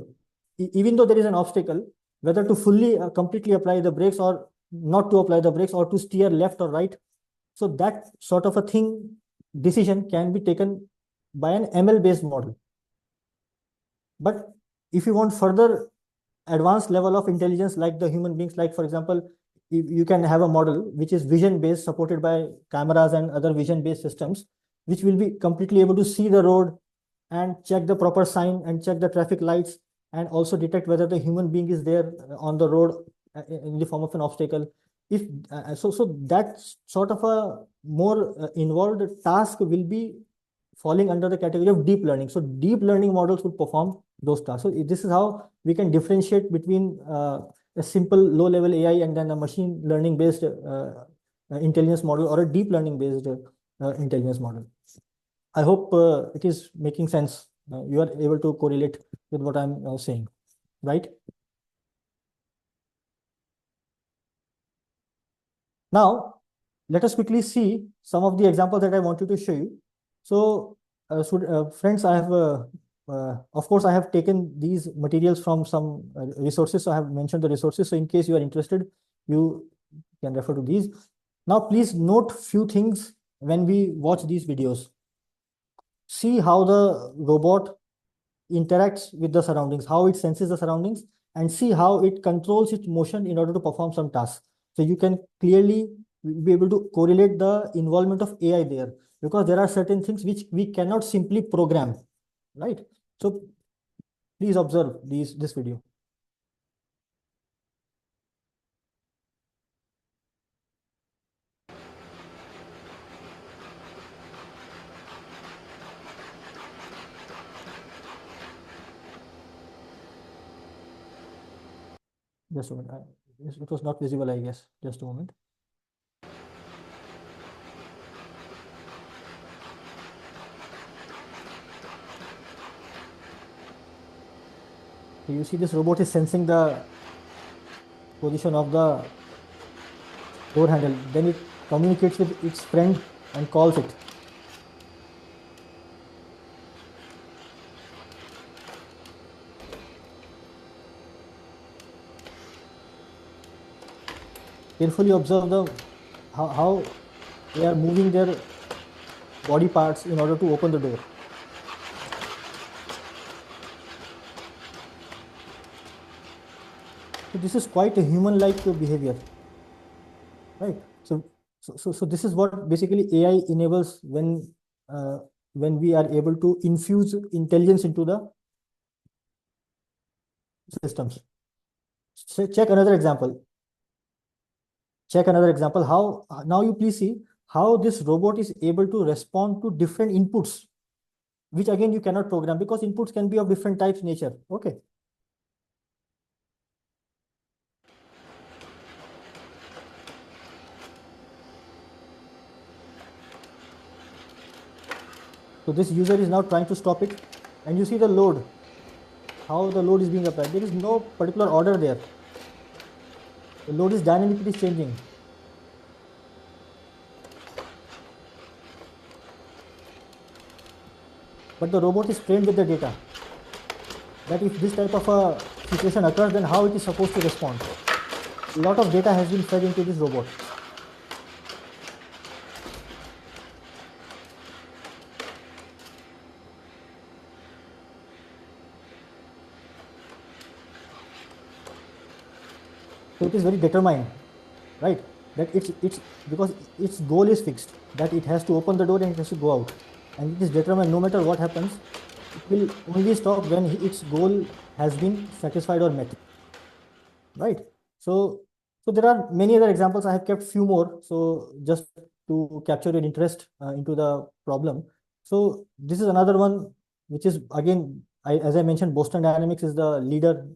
A: even though there is an obstacle, whether to fully completely apply the brakes or not to apply the brakes, or to steer left or right. So that sort of a thing, decision can be taken by an ML based model. But if you want further advanced level of intelligence like the human beings, like for example, you can have a model which is vision based, supported by cameras and other vision based systems, which will be completely able to see the road and check the proper sign and check the traffic lights, and also detect whether the human being is there on the road in the form of an obstacle. If so that sort of a more involved task will be falling under the category of deep learning. So deep learning models would perform those tasks. So this is how we can differentiate between a simple low level AI and then a machine learning based intelligence model, or a deep learning based intelligence model. I hope it is making sense. You are able to correlate with what I'm saying, right? Now, let us quickly see some of the examples that I wanted to show you. So, friends, I have, of course, I have taken these materials from some resources. So I have mentioned the resources. So in case you are interested, you can refer to these. Now, please note few things when we watch these videos. See how the robot interacts with the surroundings, how it senses the surroundings, and see how it controls its motion in order to perform some tasks. So you can clearly be able to correlate the involvement of AI there, because there are certain things which we cannot simply program, right? So please observe this video. Just a moment. It was not visible, I guess. Just a moment. So you see this robot is sensing the position of the door handle. Then it communicates with its friend and calls it. Carefully observe how they are moving their body parts in order to open the door. So this is quite a human-like behavior, right? So this is what basically AI enables when we are able to infuse intelligence into the systems. So check another example. Check another example. How now you please see how this robot is able to respond to different inputs, which again you cannot program, because inputs can be of different types nature. Okay. So this user is now trying to stop it, and you see the load, how the load is being applied. There is no particular order there. The load is dynamically changing. But the robot is trained with the data, that if this type of a situation occurs, then how it is supposed to respond. A lot of data has been fed into this robot. So it is very determined, right? That it's because its goal is fixed, that it has to open the door and it has to go out. And it is determined no matter what happens, it will only stop when its goal has been satisfied or met, right? So there are many other examples. I have kept few more, so just to capture your interest into the problem. So this is another one, which is again, as I mentioned, Boston Dynamics is the leader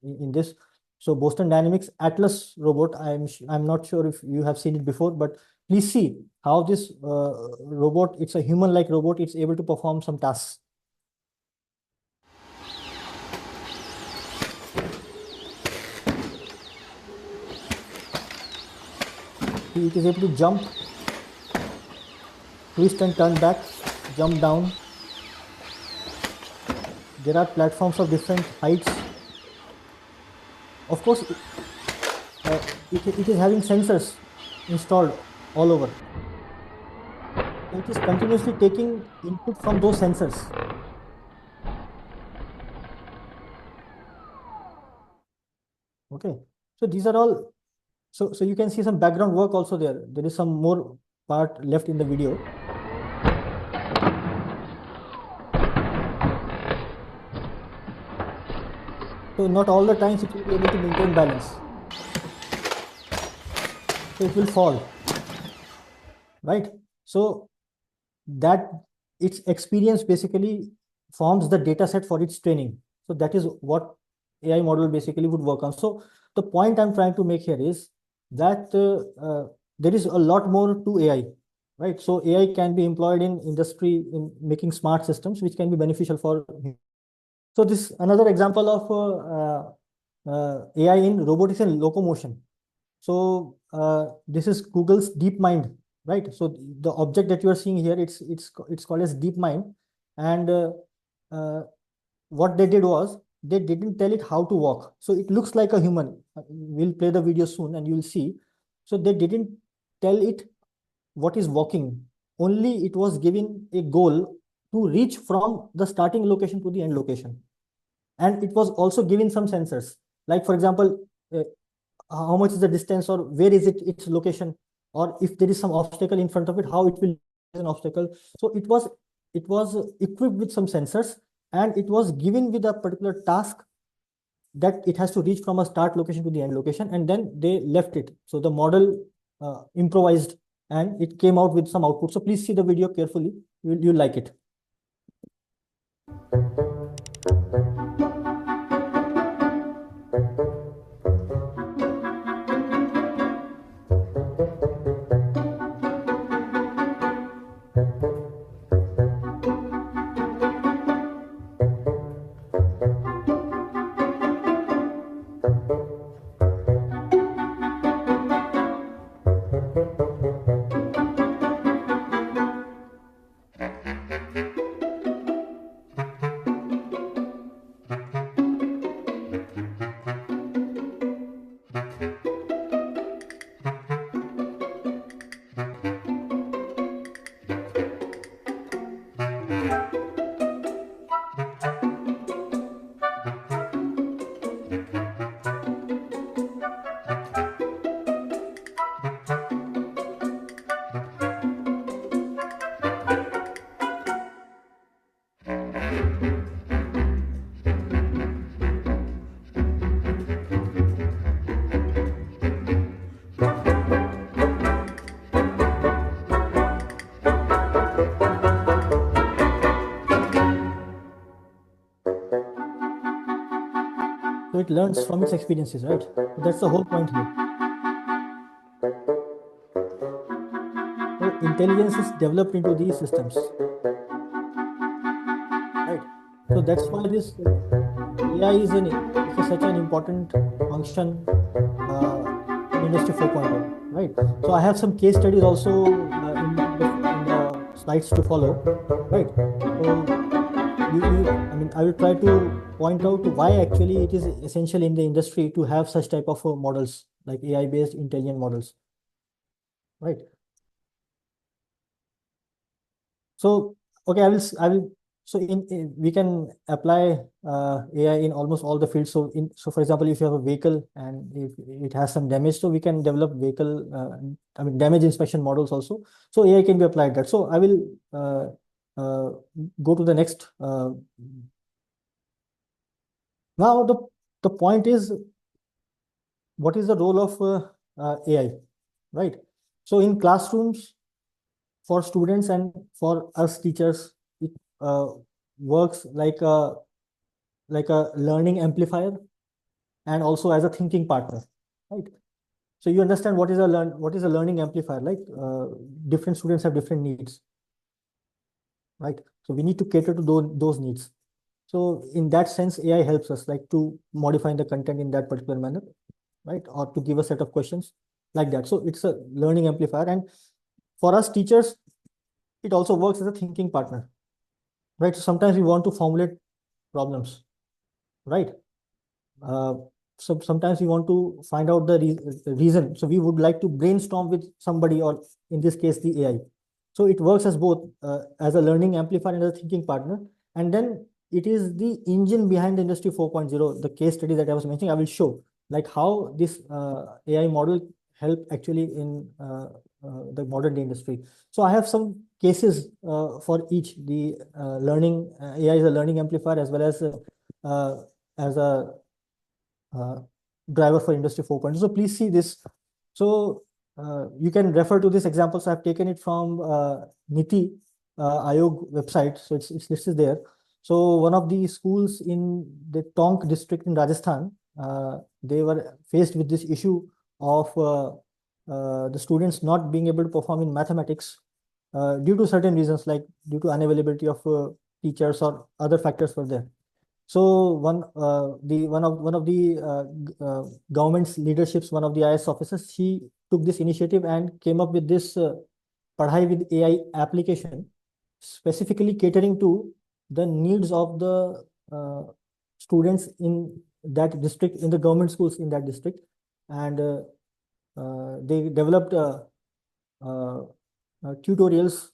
A: in this. So Boston Dynamics Atlas robot, I'm not sure if you have seen it before, but please see how this robot, it's a human-like robot, it's able to perform some tasks. It is able to jump, twist and turn back, jump down. There are platforms of different heights. Of course, it is having sensors installed all over. So it is continuously taking input from those sensors. Okay, so these are all, so you can see some background work also there. There is some more part left in the video. So not all the times it will be able to maintain balance. So it will fall, right? So that its experience basically forms the data set for its training. So that is what AI model basically would work on. So the point I'm trying to make here is that there is a lot more to AI, right? So AI can be employed in industry in making smart systems, which can be beneficial for. So this another example of AI in robotics and locomotion. So this is Google's DeepMind, right? So the object that you are seeing here, it's called as DeepMind, and uh, what they did was they didn't tell it how to walk. So it looks like a human. We'll play the video soon, and you'll see. So they didn't tell it what is walking. Only it was given a goal to reach from the starting location to the end location, and it was also given some sensors. Like for example. How much is the distance, or where is its location, or if there is some obstacle in front of it, how it will an obstacle. So it was equipped with some sensors, and it was given with a particular task that it has to reach from a start location to the end location, and then they left it. So the model improvised and it came out with some output. So please see the video carefully. You'll like it. So it learns from its experiences, right? So that's the whole point here. So intelligence is developed into these systems, right? So that's why this AI is such an important function in Industry 4.0, right? So I have some case studies also in the slides to follow, right? So I mean, I will try to point out why actually it is essential in the industry to have such type of models like AI-based intelligent models, right? So, okay, I will So we can apply AI in almost all the fields. So for example, if you have a vehicle and if it has some damage, so we can develop vehicle, damage inspection models also. So AI can be applied that. So I will go to the next. Now the point is, what is the role of AI, right? So in classrooms, for students and for us teachers, it works like a learning amplifier and also as a thinking partner, right? So you understand what is a learning amplifier, like different students have different needs, right? So we need to cater to those needs. So in that sense, AI helps us like to modify the content in that particular manner, right? Or to give a set of questions like that. So it's a learning amplifier. And for us teachers, it also works as a thinking partner, right? So sometimes we want to formulate problems, right? Uh, so sometimes we want to find out the reason. So we would like to brainstorm with somebody, or in this case, the AI. So it works as both as a learning amplifier and a thinking partner. And then it is the engine behind the Industry 4.0. The case study that I was mentioning, I will show like how this AI model help actually in the modern day industry. So I have some cases for each. The learning AI is a learning amplifier as well as a uh, driver for Industry 4.0. So please see this. So you can refer to this example. So I've taken it from Niti Ayog website. So it's listed there. So one of the schools in the Tonk district in Rajasthan, they were faced with this issue of the students not being able to perform in mathematics due to certain reasons, like due to unavailability of teachers or other factors were there. So one of the government's leaderships, one of the IS officers, she took this initiative and came up with this Padhai with AI application, specifically catering to the needs of the students in that district, in the government schools in that district, and they developed tutorials,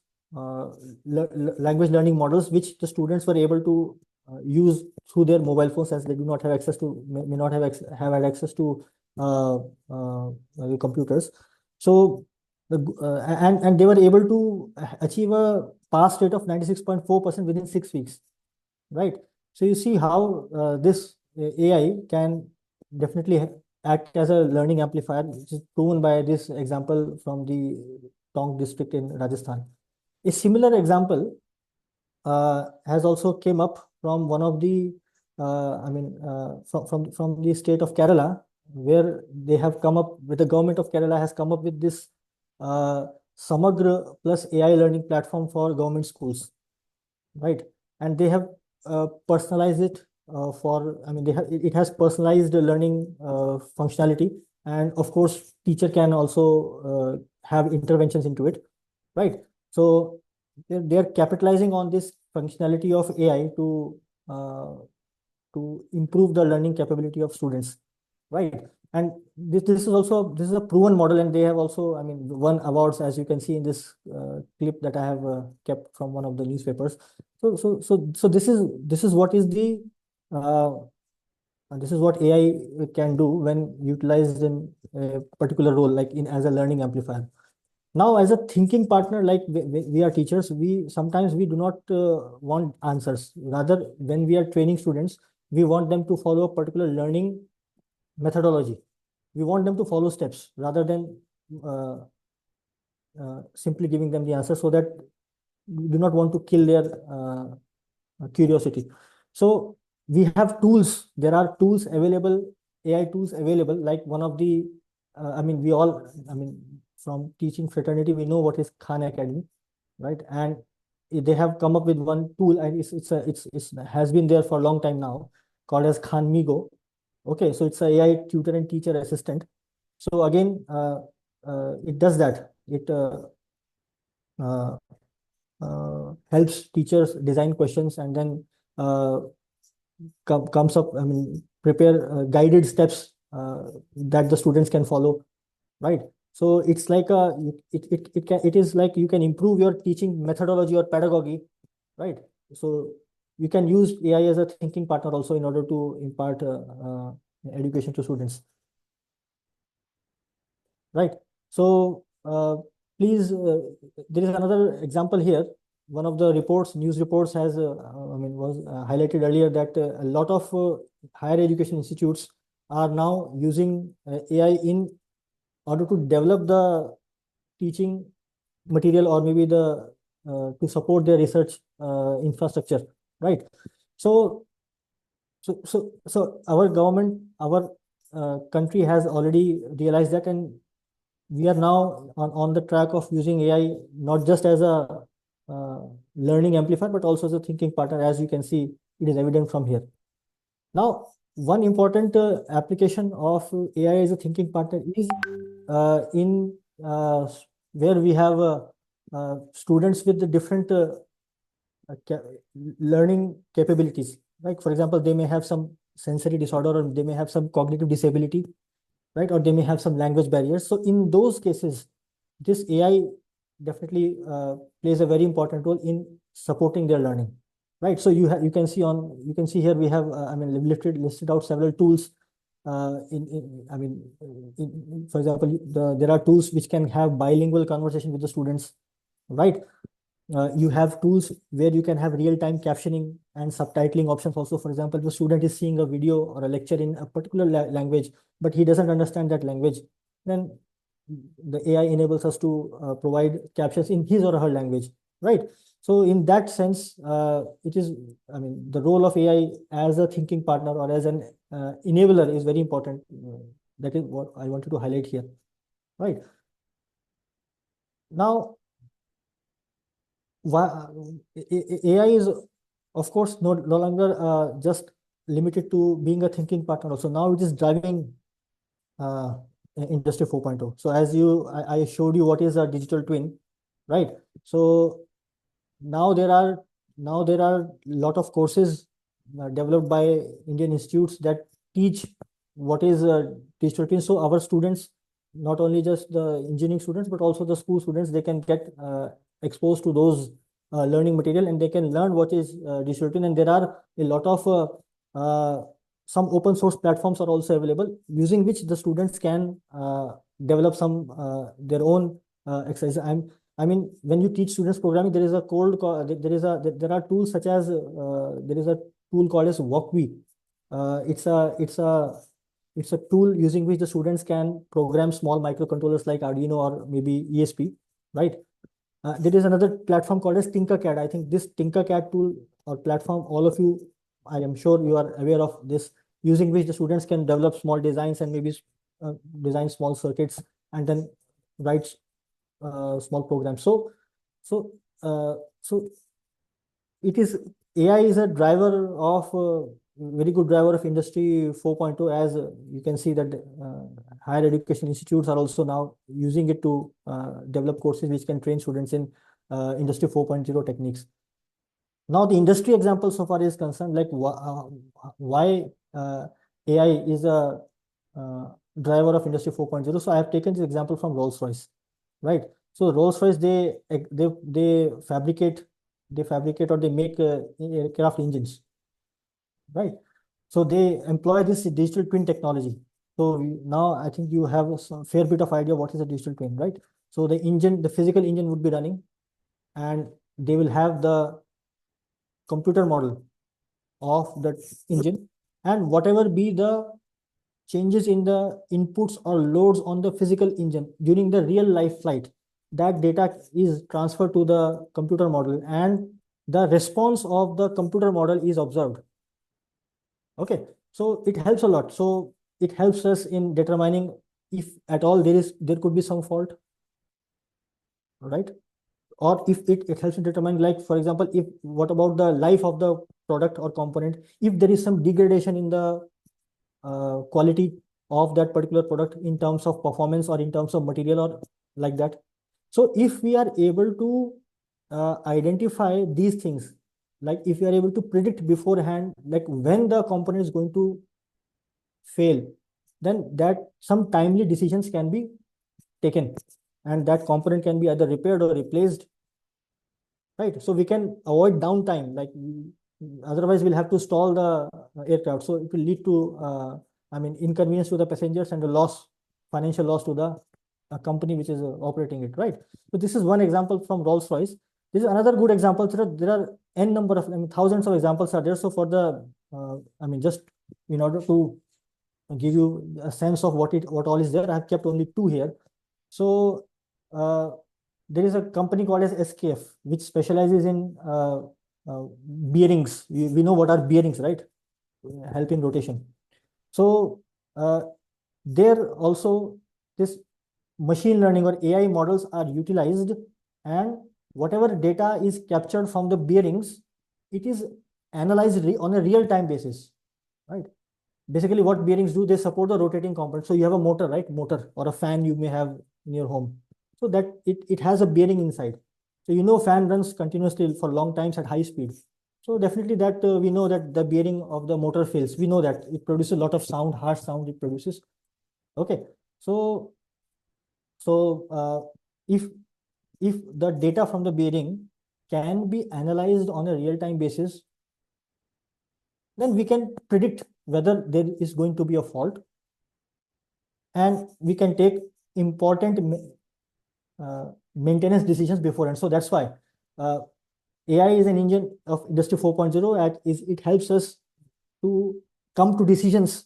A: language learning models, which the students were able to use through their mobile phones, as they do not have access to, may not have had access to the computers. So and they were able to achieve a pass rate of 96.4% within 6 weeks, right? So you see how this AI can definitely act as a learning amplifier, which is proven by this example from the Tonk district in Rajasthan. A similar example has also came up from one of the, from the state of Kerala, where they have come up with, the government of Kerala has come up with this Samagra plus AI learning platform for government schools, right? And they have personalized it it has personalized learning functionality, and of course teacher can also have interventions into it, right? So they're capitalizing on this functionality of AI uh, to improve the learning capability of students, right? And this is a proven model, and they have also, won awards, as you can see in this clip that I have kept from one of the newspapers. So this is what is the uh, this is what AI can do when utilized in a particular role, like in as a learning amplifier. Now, as a thinking partner, like we are teachers, we sometimes we do not want answers. Rather, when we are training students, we want them to follow a particular learning methodology. We want them to follow steps rather than uh, simply giving them the answer, so that we do not want to kill their curiosity. So we have tools. There are tools available, AI tools available. Like one of the, we all, from teaching fraternity, we know what is Khan Academy, right? And they have come up with one tool, and it's has been there for a long time now, called as Khan Migo. Okay, so it's a AI tutor and teacher assistant. So again, it does that. It uh, helps teachers design questions, and then comes up, prepare guided steps that the students can follow, right? So it's like it is like you can improve your teaching methodology or pedagogy, right? so you can use AI as a thinking partner also in order to impart education to students, right? So please, there is another example here. One of the reports, news reports, has was highlighted earlier that a lot of higher education institutes are now using AI in order to develop the teaching material, or maybe the to support their research infrastructure, right? So our government, our country has already realized that, and we are now on the track of using AI not just as a uh, learning amplifier, but also as a thinking partner. As you can see, it is evident from here. Now, one important application of AI as a thinking partner is in where we have students with the different uh, ca- learning capabilities. Like, for example, they may have some sensory disorder, or they may have some cognitive disability, right? Or they may have some language barriers. So in those cases, this AI definitely plays a very important role in supporting their learning, right? So you can see you can see here we have listed out several tools. For example, there are tools which can have bilingual conversation with the students, right? You have tools where you can have real-time captioning and subtitling options also. For example, if a student is seeing a video or a lecture in a particular language, but he doesn't understand that language, then the AI enables us to provide captions in his or her language, right? So in that sense, it is, the role of AI as a thinking partner or as an enabler is very important. That is what I wanted to highlight here, right? Now, AI is, of course, no longer just limited to being a thinking partner. Also, now it is driving uh, Industry 4.0. So as I showed you what is a digital twin, right? So now there are a lot of courses developed by Indian institutes that teach what is digital twin. So our students, not only just the engineering students, but also the school students, they can get exposed to those learning material, and they can learn what is digital twin. And there are a lot of some open source platforms are also available, using which the students can develop some their own exercise. When you teach students programming, there is a there are tools such as there is a tool called as Walkwe. It's a tool using which the students can program small microcontrollers like Arduino or maybe ESP, right? There is another platform called as Tinkercad. I think this Tinkercad tool or platform, all of you, I am sure you are aware of this, using which the students can develop small designs and maybe design small circuits, and then write small programs. So, so it is AI is a driver of very good driver of Industry 4.0, as you can see that higher education institutes are also now using it to develop courses which can train students in Industry 4.0 techniques. Now, the industry example so far is concerned, like why AI is a driver of Industry 4.0. So I have taken this example from Rolls-Royce, right? So Rolls-Royce, they fabricate or they make aircraft engines, right? So they employ this digital twin technology. So now I think you have some fair bit of idea what is a digital twin, right? So the physical engine would be running, and they will have the computer model of that engine, and whatever be the changes in the inputs or loads on the physical engine during the real life flight, that data is transferred to the computer model, and the response of the computer model is observed. Okay, so it helps a lot. So it helps us in determining if at all there could be some fault, right? Or if it helps in determining, like, for example, if what about the life of the product or component, if there is some degradation in the quality of that particular product in terms of performance or in terms of material or like that. So if we are able to identify these things, like if we are able to predict beforehand, like when the component is going to fail, then that some timely decisions can be taken, and that component can be either repaired or replaced, right? So we can avoid downtime, like otherwise we'll have to stall the aircraft. So it will lead to, I mean, inconvenience to the passengers and the loss, financial loss to the company which is operating it, right? So this is one example from Rolls-Royce. This is another good example. There are n number of, I mean, thousands of examples are there. So for the, I mean, just in order to give you a sense of what all is there, I have kept only two here. So there is a company called as SKF, which specializes in bearings. We know what are bearings, right? Help in rotation. So there also this machine learning or AI models are utilized, and whatever data is captured from the bearings, it is analyzed on a real-time basis, right? Basically, what bearings do, they support the rotating component. So you have a motor, right? Motor or a fan you may have in your home. So that it has a bearing inside. So fan runs continuously for long times at high speed. So definitely that we know that the bearing of the motor fails. We know that it produces a lot of sound, harsh sound it produces. Okay. So if the data from the bearing can be analyzed on a real-time basis, then we can predict whether there is going to be a fault, and we can take important maintenance decisions beforehand. So that's why AI is an engine of Industry 4.0. It helps us to come to decisions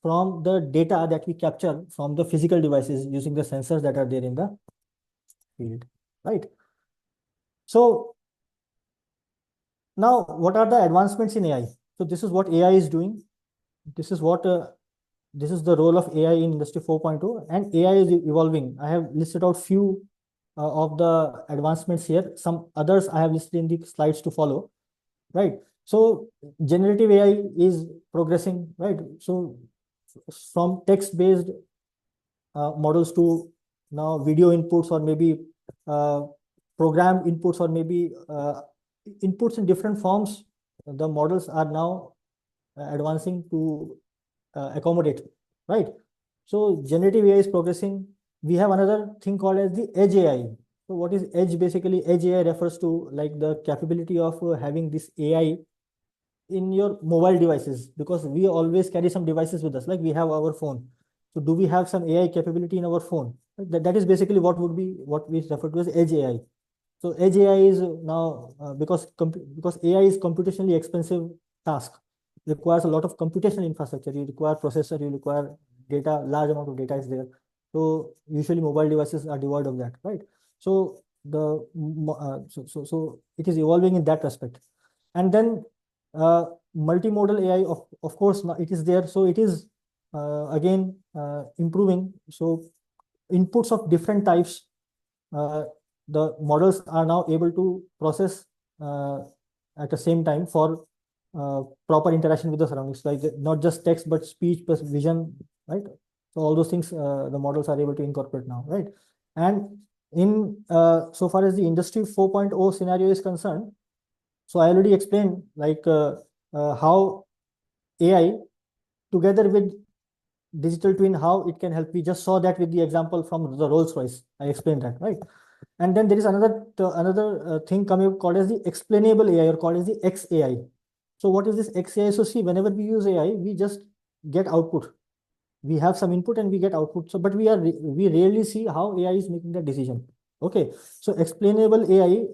A: from the data that we capture from the physical devices using the sensors that are there in the field, right? So now, what are the advancements in AI? So this is what AI is doing. This is what this is the role of AI in Industry 4.0, and AI is evolving. I have listed out few of the advancements here. Some others I have listed in the slides to follow, right? So generative AI is progressing, right? So from text-based models to now video inputs, or maybe program inputs, or maybe inputs in different forms. The models are now advancing to accommodate, right? So generative AI is progressing. We have another thing called as the edge AI. So what is edge? Basically, edge AI refers to like the capability of having this AI in your mobile devices, because we always carry some devices with us, like we have our phone. So do we have some AI capability in our phone? That is basically what we refer to as edge AI. So edge AI is now because AI is computationally expensive task, requires a lot of computational infrastructure. You require processor, you require data, large amount of data is there. So usually mobile devices are devoid of that, right? So so it is evolving in that respect. And then multimodal AI, of course, it is there. So it is again improving. So inputs of different types, the models are now able to process at the same time for proper interaction with the surroundings, like not just text but speech plus vision, right? So all those things the models are able to incorporate now, right? And in so far as the Industry 4.0 scenario is concerned, so I already explained like how AI together with digital twin, how it can help. We just saw that with the example from the Rolls-Royce. I explained that, right? And then there is another thing coming up called as the explainable AI, or called as the XAI. So what is this XAI? So see, whenever we use AI, we just get output. We have some input and we get output. So, but we rarely see how AI is making the decision. Okay, so explainable AI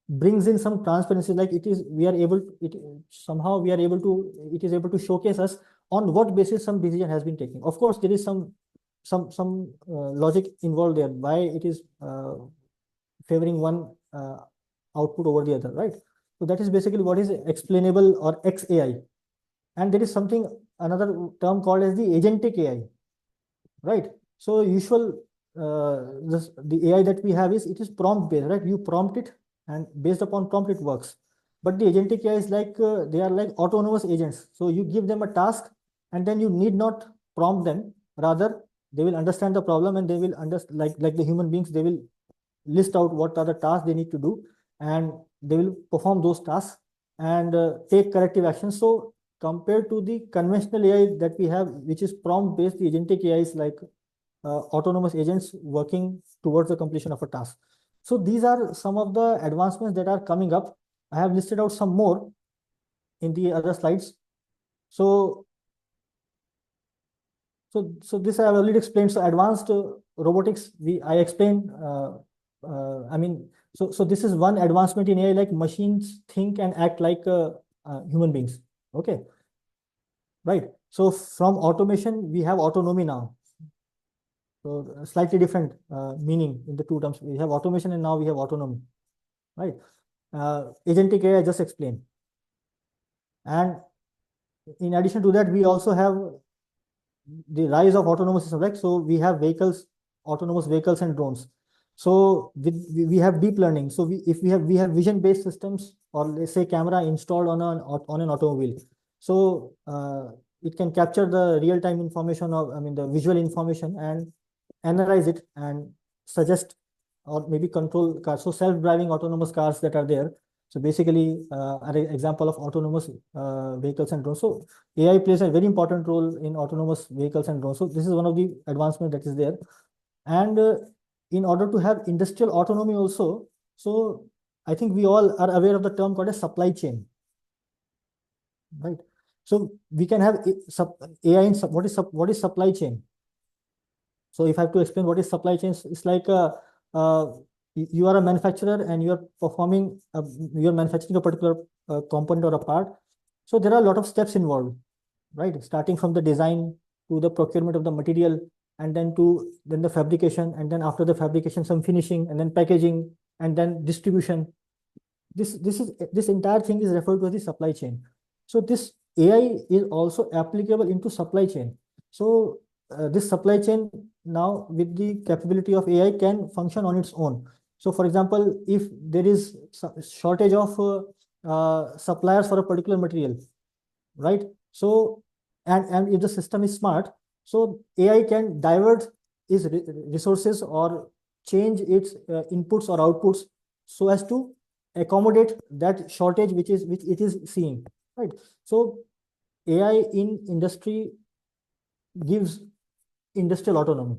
A: brings in some transparency, like it is able to showcase us on what basis some decision has been taken. Of course, there is some logic involved there, why it is favoring one output over the other, right? So that is basically what is explainable or XAI. And there is another term called as the agentic AI, right? So the AI that we have it is prompt based, right? You prompt it, and based upon prompt it works. But the agentic AI is like they are like autonomous agents. So you give them a task, and then you need not prompt them. Rather, they will understand the problem, and they will understand, like the human beings, they will list out what are the tasks they need to do, and they will perform those tasks and take corrective action. So compared to the conventional AI that we have, which is prompt based, the agentic AI is like autonomous agents working towards the completion of a task. So these are some of the advancements that are coming up. I have listed out some more in the other slides. So this I have already explained. So advanced robotics, I explained. I mean, so this is one advancement in AI, like machines think and act like human beings. Okay, right. So from automation, we have autonomy now. So slightly different meaning in the two terms. We have automation and now we have autonomy, right? Agentic AI I just explained. And in addition to that, we also have the rise of autonomous systems, right? So we have vehicles, autonomous vehicles and drones. So we have deep learning. So if we have vision-based systems, or let's say camera installed on an automobile. So it can capture the real-time information of, I mean, the visual information and analyze it and suggest or maybe control cars. So self-driving autonomous cars that are there. So basically, an example of autonomous vehicles and drones. So AI plays a very important role in autonomous vehicles and drones. So this is one of the advancements that is there. And in order to have industrial autonomy also, so I think we all are aware of the term called a supply chain, right? So we can have AI in what is supply chain? So if I have to explain what is supply chain, it's like you are a manufacturer and you are performing, you are manufacturing a particular component or a part. So there are a lot of steps involved, right? Starting from the design to the procurement of the material, and then the fabrication, and then after the fabrication, some finishing, and then packaging, and then distribution. This entire thing is referred to as the supply chain. So this AI is also applicable into supply chain. So this supply chain now with the capability of AI can function on its own. So for example, if there is shortage of suppliers for a particular material, right? So and if the system is smart, so AI can divert its resources or change its inputs or outputs so as to accommodate that shortage which it is seeing, right? So AI in industry gives industrial autonomy.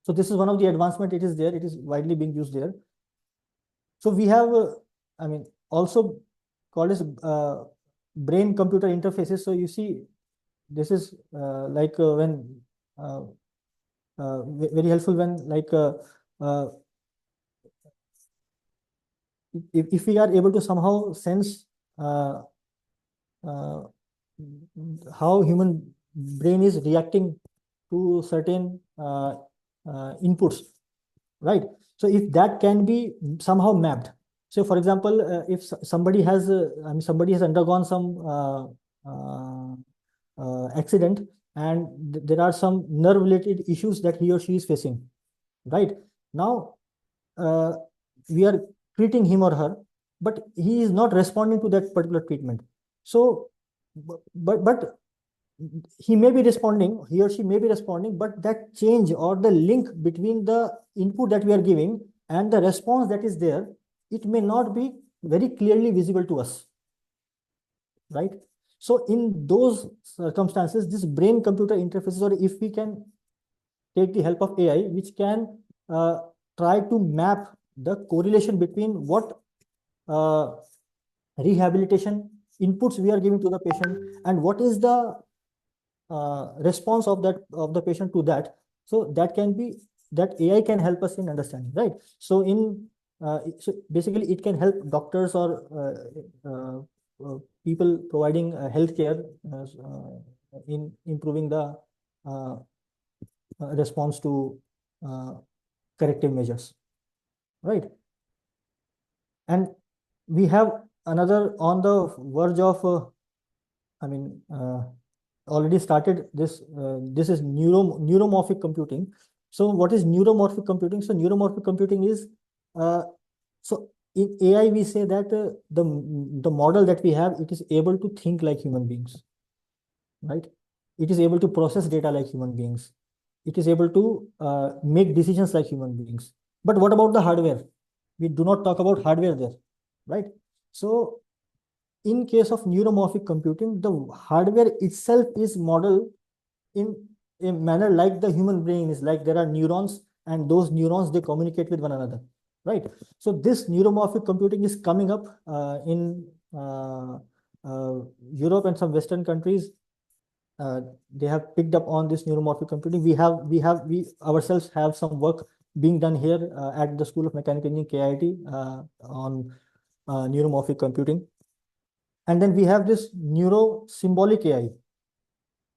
A: So this is one of the advancement. It is there. It is widely being used there. So we have, I mean, also called as brain-computer interfaces. So you see, this is like when very helpful when like if we are able to somehow sense how human brain is reacting to certain inputs, right? So if that can be somehow mapped. So for example, if somebody has somebody has undergone some accident, and there are some nerve related issues that he or she is facing, right? Now we are treating him or her, but he is not responding to that particular treatment. So but he may be responding, he or she may be responding, but that change or the link between the input that we are giving and the response that is there, it may not be very clearly visible to us, right? So in those circumstances, this brain computer interfaces, or if we can take the help of AI, which can try to map the correlation between what rehabilitation inputs we are giving to the patient and what is the response of the patient to that. So that AI can help us in understanding, right? So so basically it can help doctors or people providing healthcare in improving the response to corrective measures, right? And we have another on the verge of already started this. This is neuromorphic computing. So what is neuromorphic computing? So neuromorphic computing is so in AI we say that the model that we have, it is able to think like human beings, right? It is able to process data like human beings. It is able to make decisions like human beings. But what about the hardware? We do not talk about hardware there, right? So in case of neuromorphic computing, the hardware itself is modeled in a manner like the human brain is, like there are neurons, and those neurons, they communicate with one another, right? So this neuromorphic computing is coming up in Europe and some Western countries. They have picked up on this neuromorphic computing. We ourselves have some work being done here at the School of Mechanical Engineering, KIT, on neuromorphic computing. And then we have this neuro symbolic AI.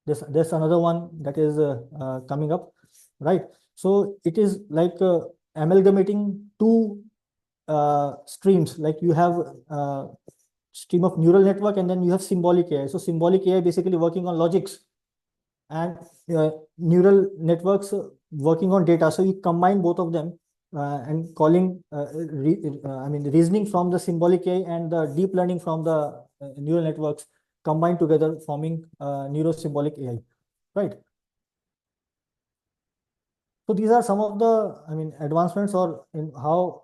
A: There's another one that is coming up, right? So it is like amalgamating two streams. Like you have stream of neural network, and then you have symbolic AI. So symbolic AI basically working on logics, and neural networks working on data. So you combine both of them and calling, reasoning from the symbolic AI and the deep learning from the neural networks combined together, forming neuro-symbolic AI, right? So these are some of the, advancements or in how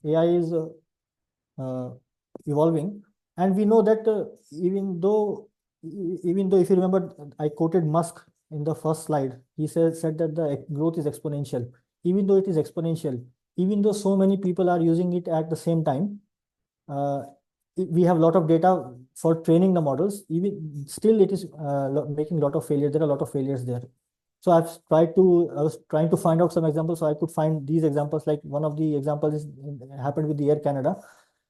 A: AI is evolving. And we know that even though if you remember, I quoted Musk in the first slide. He said that the growth is exponential. Even though it is exponential, even though so many people are using it at the same time, we have a lot of data for training the models. Even still, it is making a lot of failures. There are a lot of failures there. So I was trying to find out some examples. So I could find these examples. Like one of the examples happened with the Air Canada.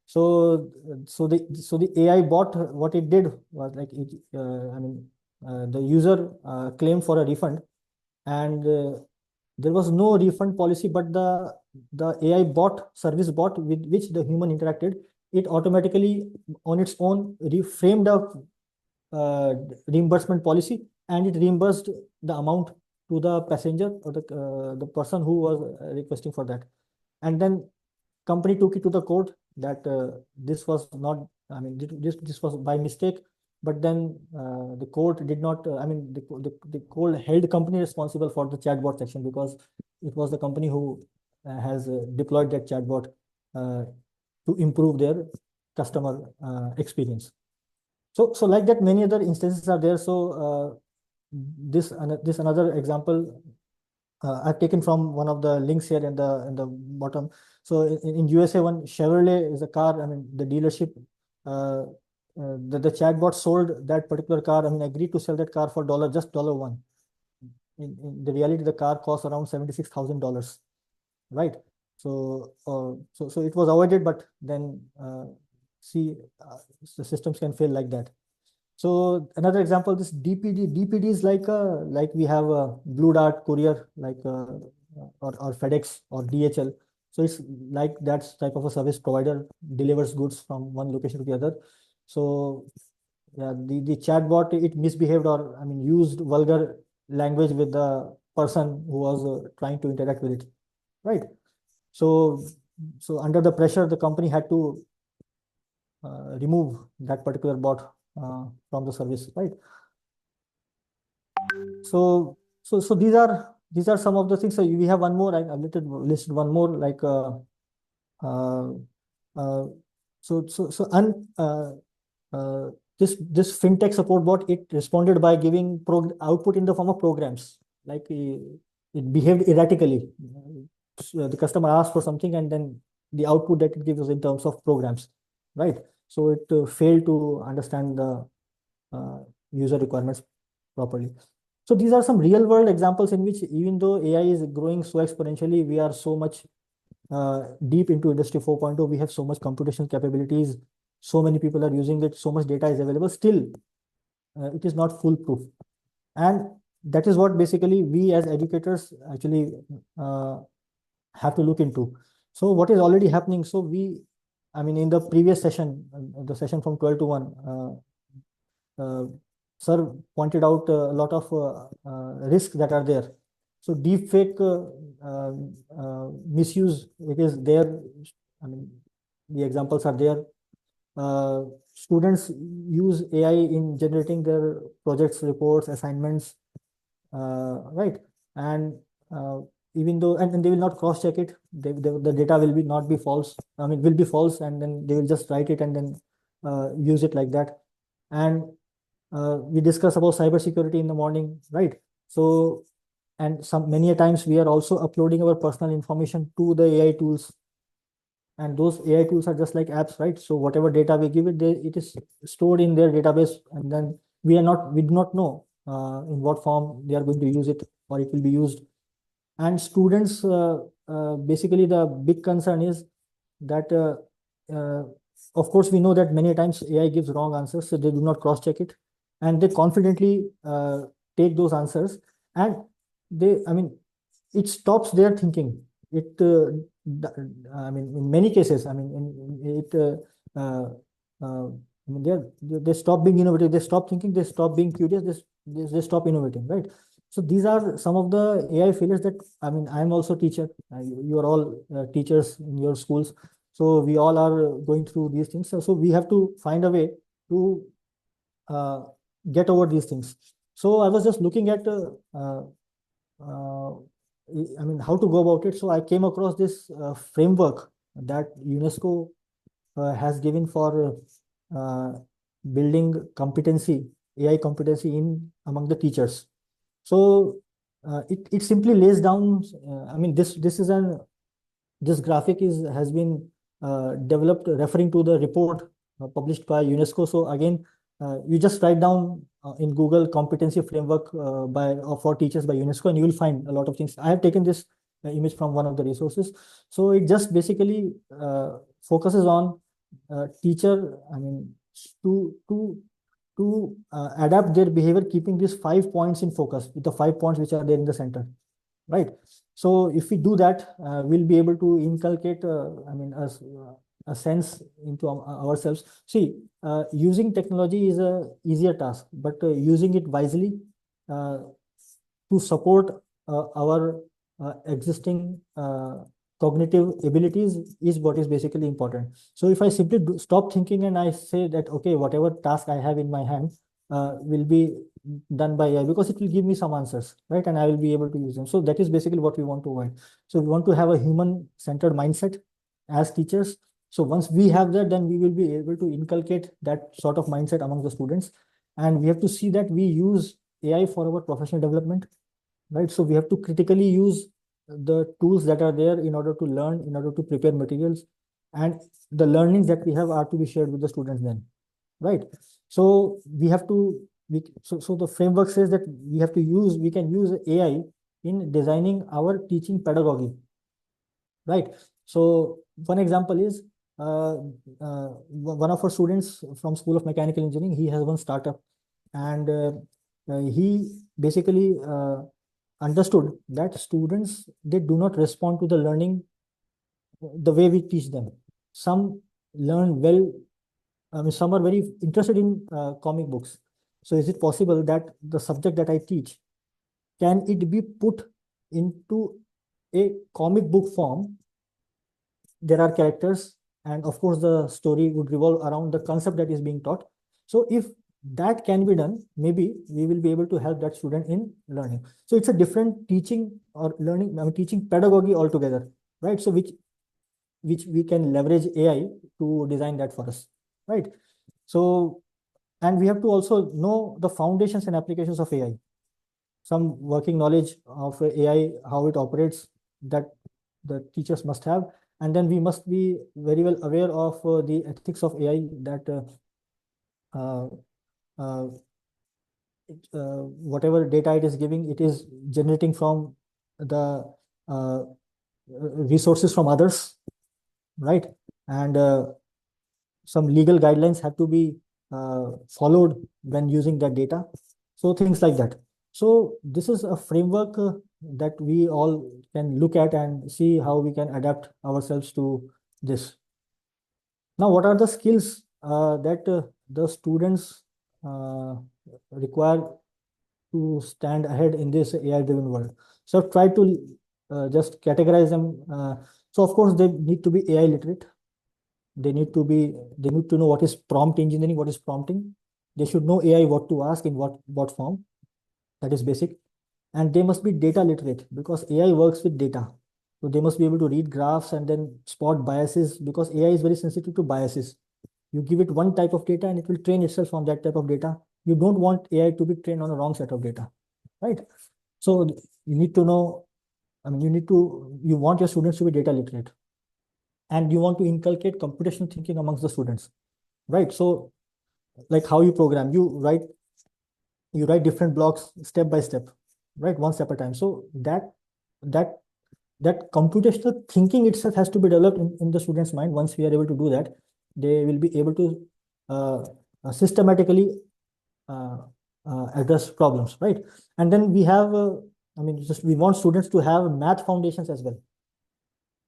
A: So the AI bot, what it did was like the user claimed for a refund, and there was no refund policy, but the AI bot, service bot with which the human interacted, it automatically on its own reframed a reimbursement policy, and it reimbursed the amount to the passenger or the person who was requesting for that. And then company took it to the court that this was not, this was by mistake. But then the court did not, the court held the company responsible for the chatbot section, because it was the company who has deployed that chatbot to improve their customer experience. So like that, many other instances are there. So this another example I've taken from one of the links here in the bottom. So in USA, one Chevrolet is a car. The dealership, the chatbot sold that particular car. Agreed to sell that car for just $1. In the reality, the car cost around $76,000, right? So it was avoided, but then the systems can fail like that. So another example, this DPD is like we have a Blue Dart courier, like or FedEx or DHL. So it's like that type of a service provider, delivers goods from one location to the other. So yeah, the chatbot, it misbehaved, or used vulgar language with the person who was trying to interact with it, right? So under the pressure, the company had to remove that particular bot from the service, right? So these are some of the things. So we have one more. I've listed one more, like uh, uh, this fintech support bot, it responded by giving output in the form of programs. Like it behaved erratically. So the customer asked for something, and then the output that it gives was in terms of programs, right? So it failed to understand the user requirements properly. So these are some real world examples in which, even though AI is growing so exponentially, we are so much deep into Industry 4.0. We have so much computational capabilities. So many people are using it. So much data is available. Still, it is not foolproof. And that is what basically we as educators actually have to look into. So what is already happening? So in the previous session, the session from 12 to 1, sir pointed out a lot of risks that are there. So deepfake misuse, it is there. The examples are there. Students use AI in generating their projects, reports, assignments, right? And even though, and they will not cross check it, the data will not be false. Will be false, and then they will just write it and then use it like that. And we discuss about cybersecurity in the morning, right? So, and many a times we are also uploading our personal information to the AI tools. and those AI tools are just like apps, right? So whatever data we give it, it is stored in their database, and then we do not know in what form they are going to use it, or it will be used. And students, basically the big concern is that, of course, we know that many times AI gives wrong answers, so they do not cross check it, and they confidently take those answers, and I mean, it stops their thinking. It, I mean, in many cases, I mean, I mean, they stop being innovative, they stop thinking, they stop being curious, they stop innovating, right? So these are some of the AI failures that, I mean, I'm also a teacher. You are all teachers in your schools. So we all are going through these things. So we have to find a way to uh, get over these things. So I was just looking at, uh, I mean, how to go about it. So I came across this framework that UNESCO has given for building competency, AI competency in among the teachers. So it simply lays down. I mean, this graphic has been developed referring to the report published by UNESCO. So again, you just write down in Google competency framework for teachers by UNESCO, and you will find a lot of things. I have taken this image from one of the resources. So it just basically focuses on teacher. I mean, to adapt their behavior, keeping these 5 points in focus, with the 5 points which are there in the center, right? So if we do that, we'll be able to inculcate, I mean, a sense into ourselves. See, using technology is a easier task, but using it wisely uh, to support our existing cognitive abilities is what is basically important. So if I simply stop thinking and I say that, okay, whatever task I have in my hand will be done by AI, because it will give me some answers, right? And I will be able to use them. So that is basically what we want to avoid. So we want to have a human-centered mindset as teachers. So once we have that, then we will be able to inculcate that sort of mindset among the students. And we have to see that we use AI for our professional development, right? So we have to critically use the tools that are there in order to learn, in order to prepare materials, and the learnings that we have are to be shared with the students then, right? So we have to, so the framework says that we can use AI in designing our teaching pedagogy, right? So one example is one of our students from School of Mechanical Engineering, he has one startup, and he basically understood that students, they do not respond to the learning the way we teach them. Some learn well, I mean, some are very interested in comic books. So is it possible that the subject that I teach, can it be put into a comic book form? There are characters, and of course the story would revolve around the concept that is being taught. So if that can be done, maybe we will be able to help that student in learning. So it's a different teaching or learning, I mean, teaching pedagogy altogether, right? So which we can leverage AI to design that for us, right? So, and we have to also know the foundations and applications of AI, some working knowledge of AI, how it operates, that the teachers must have. And then we must be very well aware of the ethics of AI, that uh, uh, whatever data it is giving, it is generating from the resources from others, right? And some legal guidelines have to be followed when using that data. So things like that. So this is a framework that we all can look at and see how we can adapt ourselves to this. Now, what are the skills that the students require to stand ahead in this AI-driven world? So I've tried to just categorize them. So of course, they need to be AI literate. They need to know what is prompt engineering, what is prompting. They should know AI what to ask in what form. That is basic. And they must be data literate, because AI works with data. So they must be able to read graphs and then spot biases, because AI is very sensitive to biases. You give it one type of data and it will train itself on that type of data. You don't want AI to be trained on a wrong set of data, right? So you need to know, I mean, you want your students to be data literate. and you want to inculcate computational thinking amongst the students, right? So like how you program, you write different blocks step by step, right? One step at a time. So that that computational thinking itself has to be developed in the student's mind. Once we are able to do that, they will be able to uh, systematically uh, address problems, right? And then we have, I mean, just we want students to have math foundations as well,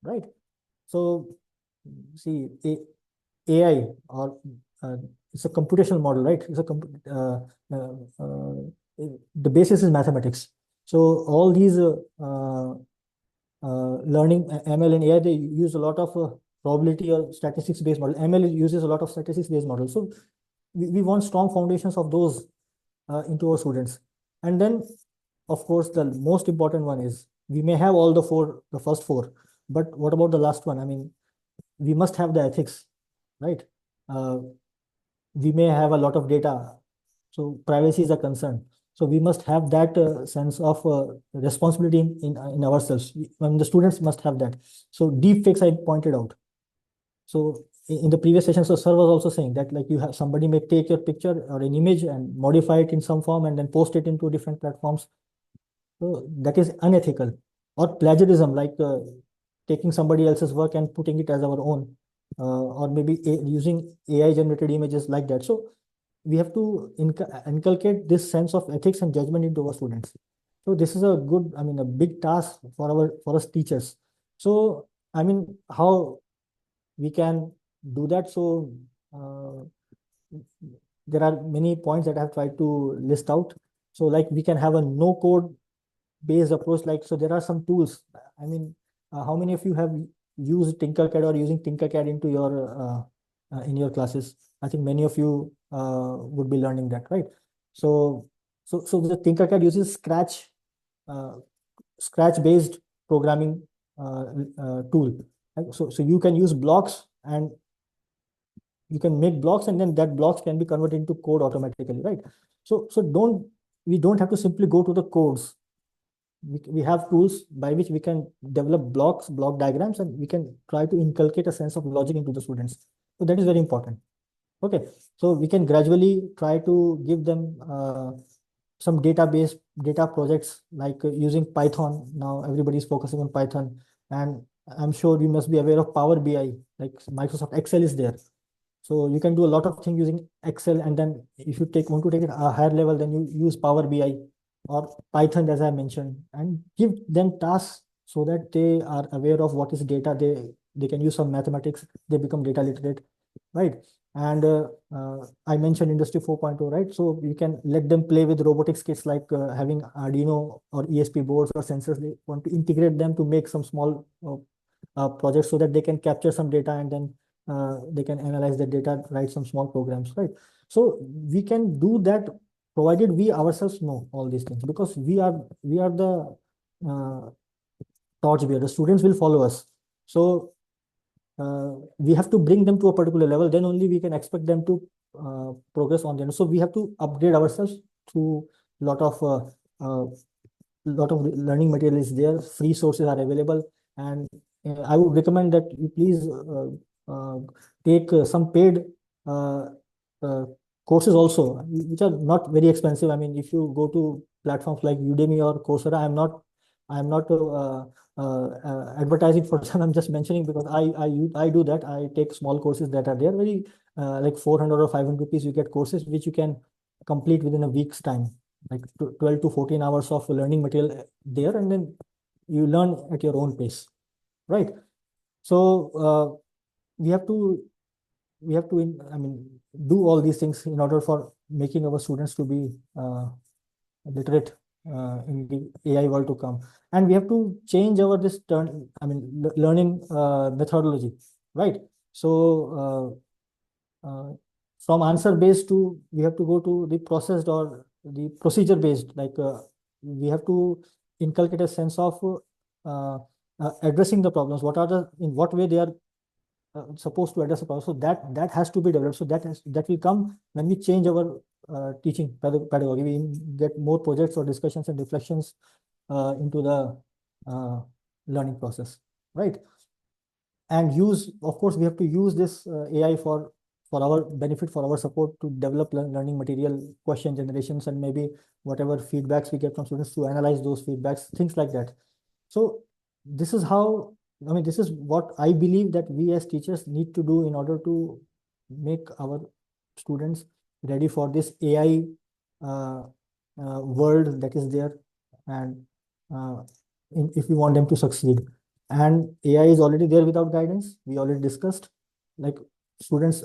A: right? So see, AI or it's a computational model, right? It's a the basis is mathematics. So all these learning ML and AI, they use a lot of probability or statistics based model. ML uses a lot of statistics based models. So we want strong foundations of those into our students. And then, of course, the most important one is we may have all the first four, but what about the last one? I mean, we must have the ethics, right? Uh, we may have a lot of data, so privacy is a concern. So we must have that sense of responsibility in ourselves. The students must have that. So deep fakes I pointed out. So in the previous session, so sir was also saying that like you have somebody may take your picture or an image and modify it in some form and then post it into different platforms. So that is unethical. Or plagiarism, like taking somebody else's work and putting it as our own, or maybe using AI generated images like that. So we have to inculcate this sense of ethics and judgment into our students. So this is a good, I mean, a big task for us teachers. So I mean, how we can do that? So there are many points that I have tried to list out. So like we can have a no code based approach. Like, so there are some tools. I mean, how many of you have used Tinkercad or using Tinkercad into your in your classes? I think many of you would be learning that, right? So the Tinkercad uses uh, Scratch based programming tool. Right? So you can use blocks and you can make blocks, and then that blocks can be converted into code automatically, right? So we don't have to simply go to the codes. We have tools by which we can develop block diagrams, and we can try to inculcate a sense of logic into the students. So that is very important. Okay, so we can gradually try to give them some data projects, like using Python. Now everybody is focusing on Python, and I'm sure you must be aware of Power BI, like Microsoft Excel is there. So you can do a lot of things using Excel, and then if you want to take it a higher level, then you use Power BI or Python, as I mentioned, and give them tasks so that they are aware of what is data. They can use some mathematics. They become data literate, right? And I mentioned Industry 4.0, right? So you can let them play with robotics kits, like having Arduino or ESP boards or sensors. They want to integrate them to make some small projects so that they can capture some data, and then they can analyze the data, write some small programs, right? So we can do that provided we ourselves know all these things, because we are the torchbearer. The students will follow us. So we have to bring them to a particular level, then only we can expect them to progress on them. So we have to upgrade ourselves through lot of learning material is there, free sources are available, and I would recommend that you please take some paid uh, uh, courses also, which are not very expensive. I mean, if you go to platforms like Udemy or Coursera, I'm not advertising for them. I'm just mentioning because I do that. I take small courses that are there, very like 400 or 500 rupees. You get courses which you can complete within a week's time, like 12 to 14 hours of learning material there, and then you learn at your own pace, right? So we have to I mean, do all these things in order for making our students to be literate in the AI world to come. And we have to change our this turn, I mean, learning methodology, right? So from answer based to, we have to go to the processed or the procedure based, like we have to inculcate a sense of addressing the problems. What are the, in what way they are supposed to address a problem. So that has to be developed. So that will come when we change our teaching pedagogy. We get more projects or discussions and reflections into the learning process, right? and use, of course, we have to use this AI for our benefit, for our support, to develop learning material, question generations, and maybe whatever feedbacks we get from students, to analyze those feedbacks, things like that. So this is how, I mean, this is what I believe that we as teachers need to do in order to make our students ready for this AI world that is there, and if we want them to succeed. And AI is already there without guidance. We already discussed, like students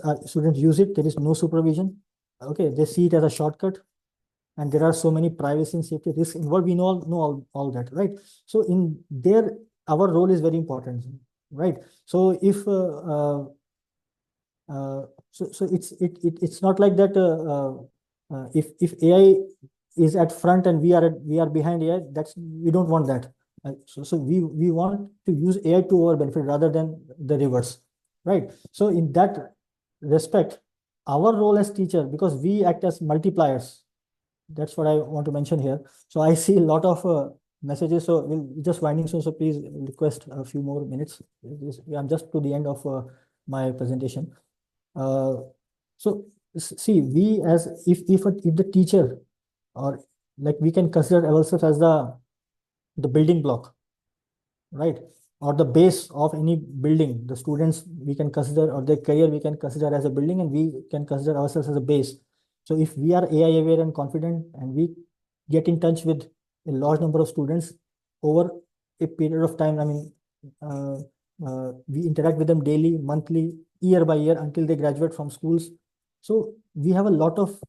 A: use it. There is no supervision. Okay, they see it as a shortcut, and there are so many privacy and safety risks involved. We know all that, right? So in there, our role is very important, right? So if it's not like that. If AI is at front and we are behind AI, that's, we don't want that. So we want to use AI to our benefit rather than the reverse, right? So in that respect, our role as teacher, because we act as multipliers, that's what I want to mention here. So I see a lot of messages, so we'll just winding soon. So please request a few more minutes. I'm just to the end of my presentation. So see, we as if the teacher, or like, we can consider ourselves as the building block, right? Or the base of any building. The students we can consider, or their career we can consider as a building, and we can consider ourselves as a base. So if we are AI aware and confident, and we get in touch with a large number of students over a period of time, I mean, we interact with them daily, monthly, year by year, until they graduate from schools. So we have a lot of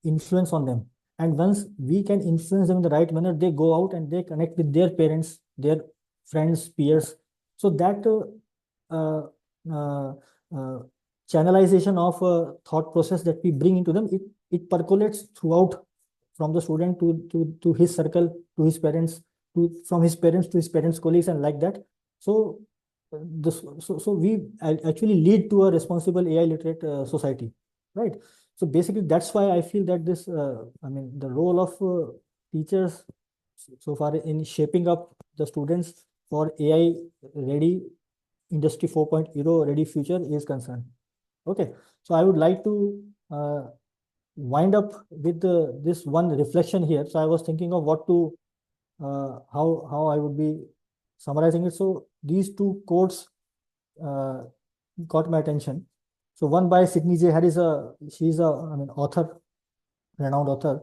A: influence on them. And once we can influence them in the right manner, they go out and they connect with their parents, their friends, peers. So that uh, uh, uh, channelization of thought process that we bring into them, it percolates throughout, from the student to his circle, to his parents, from his parents to his parents' colleagues, and like that. So so we actually lead to a responsible AI literate society, right? So basically, that's why I feel that this, I mean, the role of teachers so far in shaping up the students for AI ready, industry 4.0 ready future is concerned. Okay, so I would like to wind up with this one reflection here. So I was thinking of what to, how I would be summarizing it. So these two quotes uh, got my attention. So one by Sydney J. Harris, she's a, I mean, author, renowned author.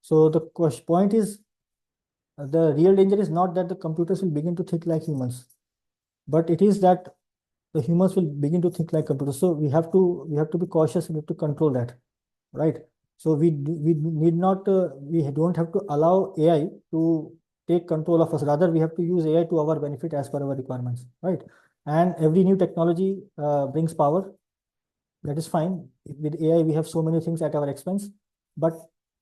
A: So the point is, the real danger is not that the computers will begin to think like humans, but it is that the humans will begin to think like computers. So we have to be cautious. We have to control that, right? So we need not, we don't have to allow AI to take control of us. Rather, we have to use AI to our benefit as per our requirements, right? And every new technology brings power. That is fine. With AI, we have so many things at our expense, but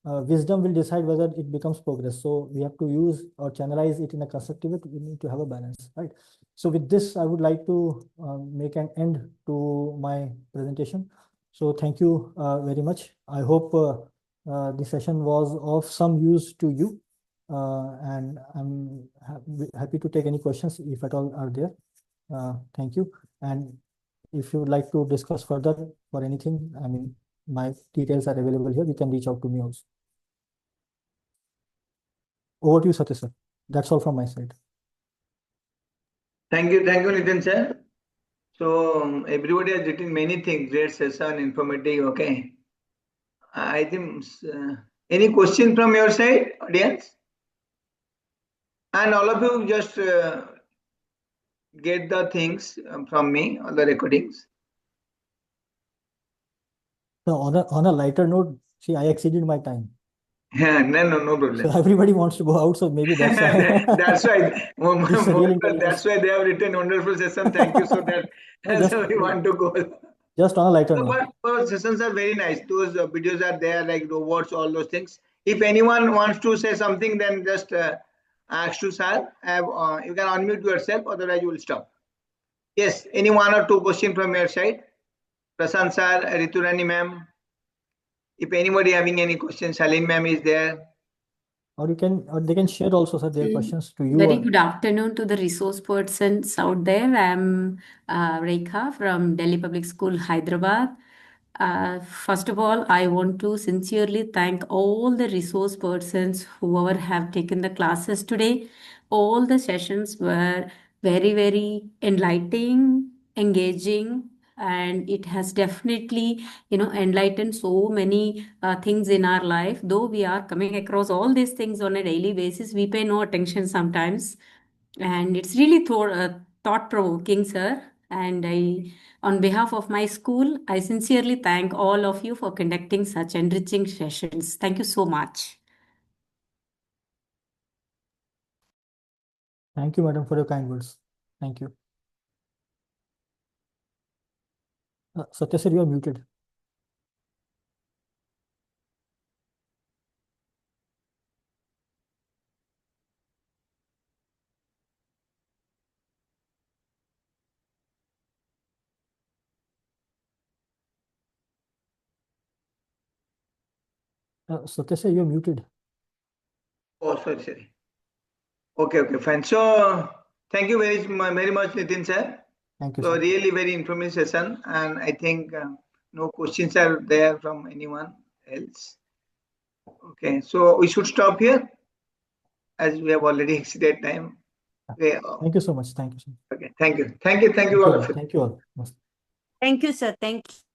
A: wisdom will decide whether it becomes progress. So we have to use or channelize it in a constructive way. We need to have a balance, right? So with this, I would like to make an end to my presentation. So thank you very much. I hope the session was of some use to you, and I'm happy to take any questions if at all are there. Thank you. And if you would like to discuss further for anything, I mean, my details are available here. You can reach out to me also. Over to you, Satish sir. That's all from my side.
B: Thank you, Nitin sir. So everybody has written many things. Great session, informative. Okay. I think any question from your side, audience? And all of you just get the things from me, all the recordings.
A: So on a lighter note, see, I exceeded my time.
B: No
A: So
B: problem.
A: everybody wants to go out, so maybe that's why.
B: That's why.
A: It's a real intelligence.
B: That's why they have written wonderful session. Thank you. So that
A: No,
B: so we want to go.
A: just on a lighter
B: So,
A: note.
B: but those sessions are very nice. Those videos are there, like robots, all those things. If anyone wants to say something, then just ask to sir. You can unmute yourself, otherwise you will stop. Yes, any one or two question from your side? Prasant sir, Riturani ma'am. If anybody having any questions, Salim ma'am is there.
A: or they can share also, sir, their questions to you.
D: Very good afternoon to the resource persons out there. I'm Rekha from Delhi Public School, Hyderabad. First of all, I want to sincerely thank all the resource persons, whoever have taken the classes today. All the sessions were very, very enlightening, engaging, and it has definitely, enlightened so many things in our life. Though we are coming across all these things on a daily basis, we pay no attention sometimes, and it's really thought provoking, sir. And on behalf of my school, I sincerely thank all of you for conducting such enriching sessions. Thank you so much.
A: Thank you, madam, for your kind words. Thank you. Satya sir, you are muted. Satya sir, you are muted.
B: Oh, sorry. Okay, fine. So thank you very much, Nitin sir.
A: Thank you,
B: So
A: sir.
B: really very informative session, and I think no questions are there from anyone else. Okay, so we should stop here as we have already exceeded time. Okay,
A: Thank you so much. Thank you, sir.
B: okay, thank you all of you.
A: Thank you all.
E: Thank you, sir. Thank you.